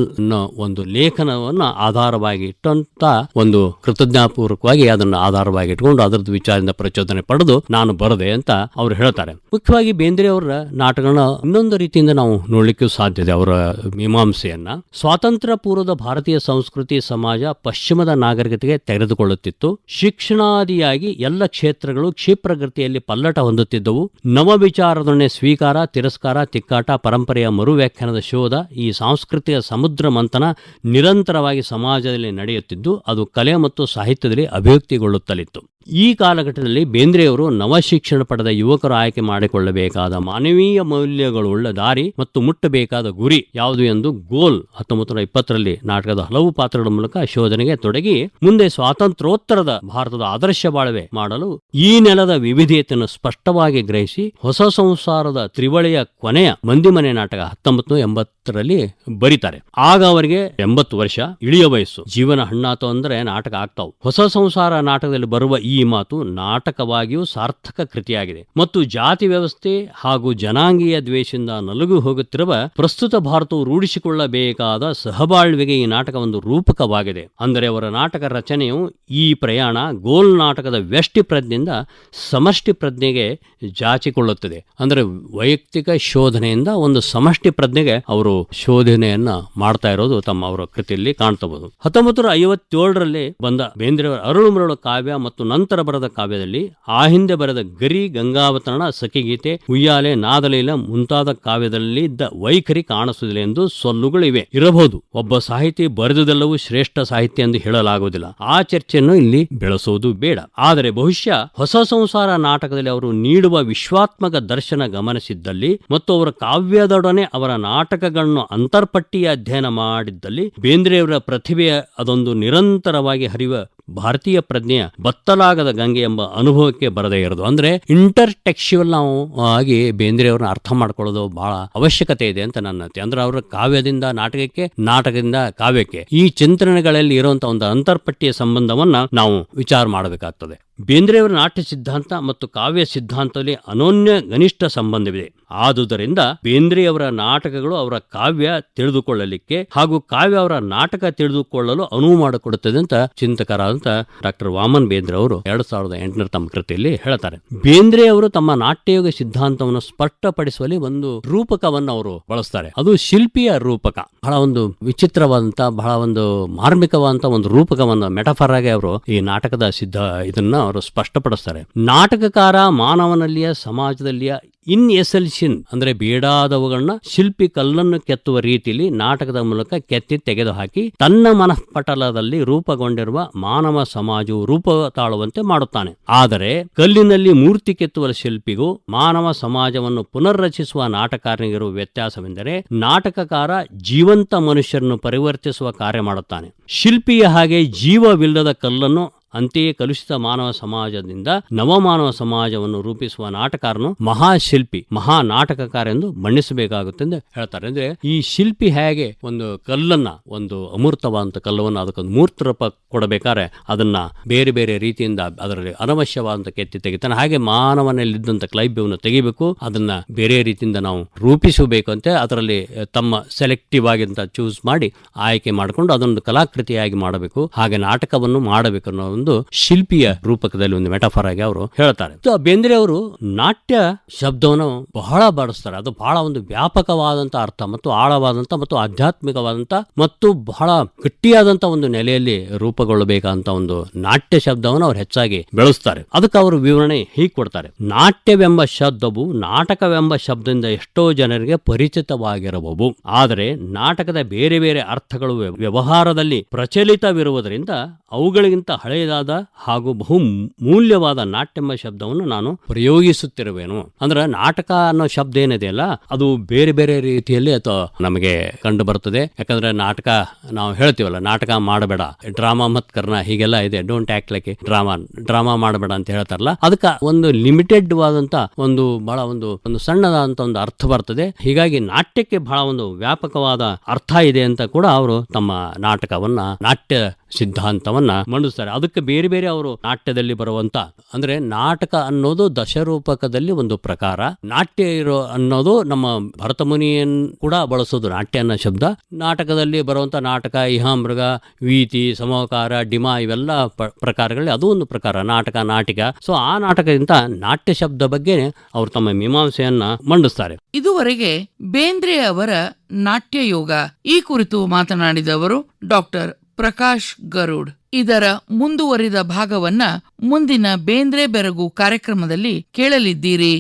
ಒಂದು ಲೇಖನವನ್ನ ಆಧಾರವಾಗಿ ಇಟ್ಟಂತ ಒಂದು ಕೃತಜ್ಞಾಪೂರ್ವಕವಾಗಿ ಅದನ್ನ ಆಧಾರವಾಗಿ ಇಟ್ಕೊಂಡು ಅದರದ್ದು ವಿಚಾರದಿಂದ ಪ್ರಚೋದನೆ ಪಡೆದು ನಾನು ಬರದೆ ಅಂತ ಅವರು ಹೇಳ್ತಾರೆ. ಮುಖ್ಯವಾಗಿ ಬೇಂದ್ರೆ ಅವರ ನಾಟಕಗಳನ್ನ ಇನ್ನೊಂದು ರೀತಿಯಿಂದ ನಾವು ನೋಡ್ಲಿಕ್ಕೂ ಸಾಧ್ಯ ಇದೆ. ಅವರ ಮೀಮಾಂಸೆಯನ್ನ ಸ್ವಾತಂತ್ರ್ಯ ಪೂರ್ವದ ಭಾರತೀಯ ಸಂಸ್ಕೃತಿ ಸಮಾಜ ಪಶ್ಚಿಮದ ನಾಗರಿಕತೆಗೆ ತೆಗೆದುಕೊಳ್ಳುತ್ತಿತ್ತು. ಶಿಕ್ಷಣಾದಿಯಾಗಿ ಎಲ್ಲ ಕ್ಷೇತ್ರಗಳು ಕ್ಷಿಪ್ರಗತಿಯಲ್ಲಿ ಪಲ್ಲಟ ಹೊಂದುತ್ತಿದ್ದವು. ನವ ವಿಚಾರದೊಡನೆ ಸ್ವೀಕಾರ, ತಿರಸ್ಕಾರ, ತಿಕ್ಕಾಟ, ಪರಂಪರೆಯ ಮರು ವ್ಯಾಖ್ಯಾನದ ಶೋಧ, ಈ ಸಾಂಸ್ಕೃತಿಕ ಸಮುದ್ರ ಮಂಥನ ನಿರಂತರವಾಗಿ ಸಮಾಜದಲ್ಲಿ ನಡೆಯುತ್ತಿದ್ದು ಅದು ಕಲೆ ಮತ್ತು ಸಾಹಿತ್ಯದಲ್ಲಿ ಅಭಿವ್ಯಕ್ತಿಗೊಳ್ಳುತ್ತಲಿತ್ತು. ಈ ಕಾಲಘಟ್ಟದಲ್ಲಿ ಬೇಂದ್ರೆಯವರು ನವಶಿಕ್ಷಣ ಪಡೆದ ಯುವಕರು ಆಯ್ಕೆ ಮಾಡಿಕೊಳ್ಳಬೇಕಾದ ಮಾನವೀಯ ಮೌಲ್ಯಗಳುಳ್ಳ ದಾರಿ ಮತ್ತು ಮುಟ್ಟಬೇಕಾದ ಗುರಿ ಯಾವುದು ಎಂದು ಗೋಲ್ 1920ರಲ್ಲಿ ನಾಟಕದ ಹಲವು ಪಾತ್ರಗಳ ಮೂಲಕ ಶೋಧನೆಗೆ ತೊಡಗಿ ಮುಂದೆ ಸ್ವಾತಂತ್ರ್ಯೋತ್ತರದ ಭಾರತದ ಆದರ್ಶ ಬಾಳ್ವೆ ಮಾಡಲು ಈ ನೆಲದ ವಿವಿಧತೆಯನ್ನು ಸ್ಪಷ್ಟವಾಗಿ ಗ್ರಹಿಸಿ ಹೊಸ ಸಂಸಾರದ ತ್ರಿವಳಿಯ ಕೊನೆಯ ಮಂದಿಮನೆ ನಾಟಕ 1980ರಲ್ಲಿ ಬರೀತಾರೆ. ಆಗ ಅವರಿಗೆ 80 ವರ್ಷ, ಇಳಿಯ ವಯಸ್ಸು. ಜೀವನ ಹಣ್ಣಾತು ಅಂದ್ರೆ ನಾಟಕ ಆಗ್ತಾವು. ಹೊಸ ಸಂಸಾರ ನಾಟಕದಲ್ಲಿ ಬರುವ ಈ ಮಾತು ನಾಟಕವಾಗಿಯೂ ಸಾರ್ಥಕ ಕೃತಿಯಾಗಿದೆ ಮತ್ತು ಜಾತಿ ವ್ಯವಸ್ಥೆ ಹಾಗೂ ಜನಾಂಗೀಯ ದ್ವೇಷದಿಂದ ನಲುಗು ಹೋಗುತ್ತಿರುವ ಪ್ರಸ್ತುತ ಭಾರತವು ರೂಢಿಸಿಕೊಳ್ಳಬೇಕಾದ ಸಹಬಾಳ್ವೆಗೆ ಈ ನಾಟಕ ಒಂದು ರೂಪಕವಾಗಿದೆ. ಅಂದರೆ ಅವರ ನಾಟಕ ರಚನೆಯು ಈ ಪ್ರಯಾಣ ಗೋಲ್ ನಾಟಕದ ವ್ಯಷ್ಟಿ ಪ್ರಜ್ಞೆಯಿಂದ ಸಮಷ್ಟಿ ಪ್ರಜ್ಞೆಗೆ ಜಾಚಿಕೊಳ್ಳುತ್ತದೆ. ಅಂದರೆ ವೈಯಕ್ತಿಕ ಶೋಧನೆಯಿಂದ ಒಂದು ಸಮಷ್ಟಿ ಪ್ರಜ್ಞೆಗೆ ಅವರು ಶೋಧನೆಯನ್ನ ಮಾಡ್ತಾ ಇರೋದು ಅವರ ಕೃತಿಯಲ್ಲಿ ಕಾಣ್ತಬಹುದು. 1957ರಲ್ಲಿ ಬಂದ ಬೇಂದ್ರೆಯವರ ಅರಳು ಮರಳು ಕಾವ್ಯ ಮತ್ತು ನಂತರ ಬರೆದ ಕಾವ್ಯದಲ್ಲಿ ಆ ಹಿಂದೆ ಬರೆದ ಗರಿ, ಗಂಗಾವತರಣ, ಸಖಿಗೀತೆ, ಉಯ್ಯಾಲೆ, ನಾದಲೀಲ ಮುಂತಾದ ಕಾವ್ಯದಲ್ಲಿ ಇದ್ದ ವೈಖರಿ ಕಾಣಿಸುವುದಿಲ್ಲ ಎಂದು ಸೊಲ್ಲುಗಳಿವೆ. ಇರಬಹುದು, ಒಬ್ಬ ಸಾಹಿತಿ ಬರೆದುದೆಲ್ಲವೂ ಶ್ರೇಷ್ಠ ಸಾಹಿತ್ಯ ಎಂದು ಹೇಳಲಾಗುವುದಿಲ್ಲ. ಆ ಚರ್ಚೆಯನ್ನು ಇಲ್ಲಿ ಬೆಳೆಸುವುದು ಬೇಡ. ಆದರೆ ಬಹುಶಃ ಹೊಸ ಸಂಸಾರ ನಾಟಕದಲ್ಲಿ ಅವರು ನೀಡುವ ವಿಶ್ವಾತ್ಮಕ ದರ್ಶನ ಗಮನಿಸಿದ್ದಲ್ಲಿ ಮತ್ತು ಅವರ ಕಾವ್ಯದೊಡನೆ ಅವರ ನಾಟಕಗಳನ್ನು ಅಂತರ್ಪಟ್ಟಿಯ ಅಧ್ಯಯನ ಮಾಡಿದ್ದಲ್ಲಿ ಬೇಂದ್ರೆಯವರ ಪ್ರತಿಭೆಯ ಅದೊಂದು ನಿರಂತರವಾಗಿ ಹರಿಯುವ ಭಾರತೀಯ ಪ್ರಜ್ಞೆಯ ಬತ್ತಲಾಗದ ಗಂಗೆ ಎಂಬ ಅನುಭವಕ್ಕೆ ಬರದೇ ಇರೋದು. ಅಂದ್ರೆ ಇಂಟರ್ ಟೆಕ್ಸ್ಚುವಲ್ ನಾವು ಆಗಿ ಬೇಂದ್ರೆಯವ್ರನ್ನ ಅರ್ಥ ಮಾಡ್ಕೊಳ್ಳೋದು ಬಹಳ ಅವಶ್ಯಕತೆ ಇದೆ ಅಂತ ನನ್ನ ಅತಿ. ಅಂದ್ರೆ ಅವರ ಕಾವ್ಯದಿಂದ ನಾಟಕಕ್ಕೆ, ನಾಟಕದಿಂದ ಕಾವ್ಯಕ್ಕೆ ಈ ಚಿಂತನೆಗಳಲ್ಲಿ ಇರುವಂತಹ ಒಂದು ಅಂತರ್ಪಟ್ಟಿಯ ಸಂಬಂಧವನ್ನ ನಾವು ವಿಚಾರ ಮಾಡಬೇಕಾಗ್ತದೆ. ಬೇಂದ್ರೆಯವರ ನಾಟ್ಯ ಸಿದ್ಧಾಂತ ಮತ್ತು ಕಾವ್ಯ ಸಿದ್ಧಾಂತದಲ್ಲಿ ಅನೋನ್ಯ ಘನಿಷ್ಠ ಸಂಬಂಧವಿದೆ. ಆದುದರಿಂದ ಬೇಂದ್ರೆಯವರ ನಾಟಕಗಳು ಅವರ ಕಾವ್ಯ ತಿಳಿದುಕೊಳ್ಳಲಿಕ್ಕೆ ಹಾಗೂ ಕಾವ್ಯ ಅವರ ನಾಟಕ ತಿಳಿದುಕೊಳ್ಳಲು ಅನುವು ಮಾಡಿಕೊಡುತ್ತದೆ ಅಂತ ಚಿಂತಕರಾದಂತ ಡಾಕ್ಟರ್ ವಾಮನ್ ಬೇಂದ್ರೆ ಅವರು 2008 ತಮ್ಮ ಕೃತಿಯಲ್ಲಿ ಹೇಳ್ತಾರೆ. ಬೇಂದ್ರೆ ಅವರು ತಮ್ಮ ನಾಟ್ಯಯೋಗ ಸಿದ್ಧಾಂತವನ್ನು ಸ್ಪಷ್ಟಪಡಿಸುವಲ್ಲಿ ಒಂದು ರೂಪಕವನ್ನು ಅವರು ಬಳಸ್ತಾರೆ. ಅದು ಶಿಲ್ಪಿಯ ರೂಪಕ. ಬಹಳ ಒಂದು ವಿಚಿತ್ರವಾದಂತ, ಬಹಳ ಒಂದು ಮಾರ್ಮಿಕವಾದಂತ ಒಂದು ರೂಪಕವನ್ನು ಮೆಟಫರ್ ಆಗಿ ಅವರು ಈ ನಾಟಕದ ಇದನ್ನ ಅವರು ಸ್ಪಷ್ಟಪಡಿಸ್ತಾರೆ. ನಾಟಕಕಾರ ಮಾನವನಲ್ಲಿಯ, ಸಮಾಜದಲ್ಲಿಯ ಇನ್ಎಸೆನ್ಷನ್ ಅಂದ್ರೆ ಬೇಡಾದವುಗಳನ್ನ ಶಿಲ್ಪಿ ಕಲ್ಲನ್ನು ಕೆತ್ತುವ ರೀತಿಯಲ್ಲಿ ನಾಟಕದ ಮೂಲಕ ಕೆತ್ತಿ ತೆಗೆದುಹಾಕಿ ತನ್ನ ಮನಃಪಟಲದಲ್ಲಿ ರೂಪುಗೊಂಡಿರುವ ಮಾನವ ಸಮಾಜವು ರೂಪ ತಾಳುವಂತೆ ಮಾಡುತ್ತಾನೆ. ಆದರೆ ಕಲ್ಲಿನಲ್ಲಿ ಮೂರ್ತಿ ಕೆತ್ತುವ ಶಿಲ್ಪಿಗೂ ಮಾನವ ಸಮಾಜವನ್ನು ಪುನರ್ರಚಿಸುವ ನಾಟಕಕಾರನಿಗಿರುವ ವ್ಯತ್ಯಾಸವೆಂದರೆ ನಾಟಕಕಾರ ಜೀವಂತ ಮನುಷ್ಯರನ್ನು ಪರಿವರ್ತಿಸುವ ಕಾರ್ಯ ಮಾಡುತ್ತಾನೆ. ಶಿಲ್ಪಿಯ ಹಾಗೆ ಜೀವವಿಲ್ಲದ ಕಲ್ಲನ್ನು, ಅಂತೆಯೇ ಕಲುಷಿತ ಮಾನವ ಸಮಾಜದಿಂದ ನವಮಾನವ ಸಮಾಜವನ್ನು ರೂಪಿಸುವ ನಾಟಕಾರನು ಮಹಾಶಿಲ್ಪಿ, ಮಹಾ ನಾಟಕಕಾರ ಎಂದು ಬಣ್ಣಿಸಬೇಕಾಗುತ್ತೆ ಎಂದು ಹೇಳ್ತಾರೆ. ಅಂದ್ರೆ ಈ ಶಿಲ್ಪಿ ಹೇಗೆ ಒಂದು ಕಲ್ಲನ್ನ, ಒಂದು ಅಮೂರ್ತವಾದಂತ ಕಲ್ಲವನ್ನು ಅದಕ್ಕೊಂದು ಮೂರ್ತ ರೂಪ ಕೊಡಬೇಕಾದ್ರೆ ಅದನ್ನ ಬೇರೆ ಬೇರೆ ರೀತಿಯಿಂದ ಅದರಲ್ಲಿ ಅನವಶ್ಯವಾದಂತ ಕೆತ್ತಿ ತೆಗಿತಾನೆ, ಹಾಗೆ ಮಾನವನಲ್ಲಿದ್ದಂತ ಕ್ಲೈಬ್ಯವನ್ನು ತೆಗಿಬೇಕು, ಅದನ್ನ ಬೇರೆ ರೀತಿಯಿಂದ ನಾವು ರೂಪಿಸಬೇಕು ಅಂತ ಅದರಲ್ಲಿ ತಮ್ಮ ಸೆಲೆಕ್ಟಿವ್ ಆಗಿಂತ ಚೂಸ್ ಮಾಡಿ ಆಯ್ಕೆ ಮಾಡಿಕೊಂಡು ಅದೊಂದು ಕಲಾಕೃತಿಯಾಗಿ ಮಾಡಬೇಕು, ಹಾಗೆ ನಾಟಕವನ್ನು ಮಾಡಬೇಕು ಅನ್ನೋ ಒಂದು ಶಿಲ್ಪಿಯ ರೂಪಕದಲ್ಲಿ ಒಂದು ಮೆಟಫರ್ ಆಗಿ ಅವರು ಹೇಳ್ತಾರೆ. ಬೇಂದ್ರೆ ಅವರು ನಾಟ್ಯ ಶಬ್ದವನ್ನು ಬಹಳ ಬಳಸ್ತಾರೆ. ಅದು ಬಹಳ ಒಂದು ವ್ಯಾಪಕವಾದಂತ ಅರ್ಥ ಮತ್ತು ಆಳವಾದಂತ ಮತ್ತು ಆಧ್ಯಾತ್ಮಿಕವಾದಂತ ಮತ್ತು ಬಹಳ ಗಟ್ಟಿಯಾದಂತ ಒಂದು ನೆಲೆಯಲ್ಲಿ ರೂಪುಗೊಳ್ಳಬೇಕಂತ ಒಂದು ನಾಟ್ಯ ಶಬ್ದವನ್ನು ಅವರು ಹೆಚ್ಚಾಗಿ ಬೆಳೆಸ್ತಾರೆ. ಅದಕ್ಕೆ ಅವರು ವಿವರಣೆ ಹೀಗೆ ಕೊಡ್ತಾರೆ. ನಾಟ್ಯವೆಂಬ ಶಬ್ದವು ನಾಟಕವೆಂಬ ಶಬ್ದದಿಂದ ಎಷ್ಟೋ ಜನರಿಗೆ ಪರಿಚಿತವಾಗಿರಬಹುದು. ಆದರೆ ನಾಟಕದ ಬೇರೆ ಬೇರೆ ಅರ್ಥಗಳು ವ್ಯವಹಾರದಲ್ಲಿ ಪ್ರಚಲಿತವಿರುವುದರಿಂದ ಅವುಗಳಿಗಿಂತ ಹಳೆಯದಾದ ಹಾಗೂ ಬಹು ಮೂಲ್ಯವಾದ ನಾಟ್ಯೆಂಬ ಶಬ್ದವನ್ನು ನಾನು ಪ್ರಯೋಗಿಸುತ್ತಿರುವೆನು. ಅಂದ್ರೆ ನಾಟಕ ಅನ್ನೋ ಶಬ್ದ ಏನಿದೆಯಲ್ಲ ಅದು ಬೇರೆ ಬೇರೆ ರೀತಿಯಲ್ಲಿ ಅಥವಾ ನಮಗೆ ಕಂಡು ಬರ್ತದೆ. ಯಾಕಂದ್ರೆ ನಾಟಕ ನಾವು ಹೇಳ್ತೀವಲ್ಲ, ನಾಟಕ ಮಾಡಬೇಡ, ಡ್ರಾಮಾ ಮತ್ ಕರ್ನ ಹೀಗೆಲ್ಲ ಇದೆ, ಡೋಂಟ್ ಆಕ್ಟ್ ಲೈಕ್ ಡ್ರಾಮಾ ಮಾಡಬೇಡ ಅಂತ ಹೇಳ್ತಾರಲ್ಲ, ಅದಕ್ಕೆ ಒಂದು ಲಿಮಿಟೆಡ್ ವಾದಂತ ಒಂದು ಬಹಳ ಒಂದು ಸಣ್ಣದಾದಂತ ಒಂದು ಅರ್ಥ ಬರ್ತದೆ. ಹೀಗಾಗಿ ನಾಟ್ಯಕ್ಕೆ ಬಹಳ ಒಂದು ವ್ಯಾಪಕವಾದ ಅರ್ಥ ಇದೆ ಅಂತ ಕೂಡ ಅವರು ತಮ್ಮ ನಾಟಕವನ್ನ, ನಾಟ್ಯ ಸಿದ್ಧಾಂತವನ್ನ ಮಂಡಿಸ್ತಾರೆ. ಅದಕ್ಕೆ ಬೇರೆ ಬೇರೆ ಅವರು ನಾಟ್ಯದಲ್ಲಿ ಬರುವಂತ, ಅಂದ್ರೆ ನಾಟಕ ಅನ್ನೋದು ದಶರೂಪಕದಲ್ಲಿ ಒಂದು ಪ್ರಕಾರ, ನಾಟ್ಯ ಇರೋ ಅನ್ನೋದು ನಮ್ಮ ಭರತಮುನಿಯನ್ ಕೂಡ ಬಳಸೋದು ನಾಟ್ಯ ಅನ್ನೋ ಶಬ್ದ. ನಾಟಕದಲ್ಲಿ ಬರುವಂತ ನಾಟಕ, ಇಹಾಮೃಗ, ವೀತಿ, ಸಮವಕಾರ, ಡಿಮಾ ಇವೆಲ್ಲ ಪ್ರಕಾರಗಳಲ್ಲಿ ಅದು ಒಂದು ಪ್ರಕಾರ ನಾಟಕ, ನಾಟಿಕ. ಸೊ ಆ ನಾಟಕದಿಂದ ನಾಟ್ಯ ಶಬ್ದ ಬಗ್ಗೆ ಅವರು ತಮ್ಮ ಮೀಮಾಂಸೆಯನ್ನ ಮಂಡಿಸ್ತಾರೆ. ಇದುವರೆಗೆ ಬೇಂದ್ರೆ ಅವರ ನಾಟ್ಯ ಯೋಗ ಈ ಕುರಿತು ಮಾತನಾಡಿದವರು ಡಾಕ್ಟರ್ ಪ್ರಕಾಶ್ ಗರುಡ್. ಇದರ ಮುಂದುವರಿದ ಭಾಗವನ್ನ ಮುಂದಿನ ಬೇಂದ್ರೆ ಬೆರಗು ಕಾರ್ಯಕ್ರಮದಲ್ಲಿ ಕೇಳಲಿದ್ದೀರಿ.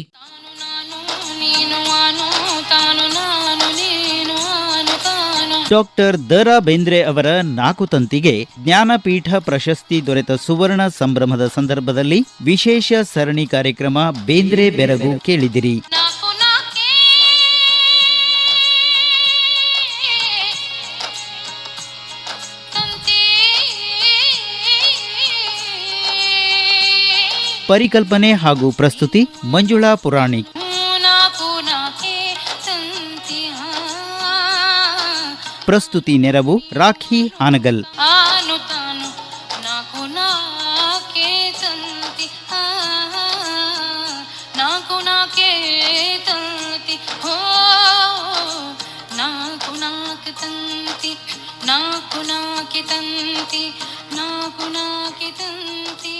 ಡಾಕ್ಟರ್ ದ.ರಾ. ಬೇಂದ್ರೆ ಅವರ 4 ತಂತಿಗೆ ಜ್ಞಾನಪೀಠ ಪ್ರಶಸ್ತಿ ದೊರೆತ ಸುವರ್ಣ ಸಂಭ್ರಮದ ಸಂದರ್ಭದಲ್ಲಿ ವಿಶೇಷ ಸರಣಿ ಕಾರ್ಯಕ್ರಮ ಬೇಂದ್ರೆ ಬೆರಗು ಕೇಳಿದಿರಿ. ಪರಿಕಲ್ಪನೆ ಹಾಗೂ ಪ್ರಸ್ತುತಿ ಮಂಜುಳಾ ಪುರಾಣಿಕ್. ಪ್ರಸ್ತುತಿ ನೆರವು ರಾಖಿ ಹಾನಗಲ್. ನಾಕು ನಾಕಿ ತಂತಿ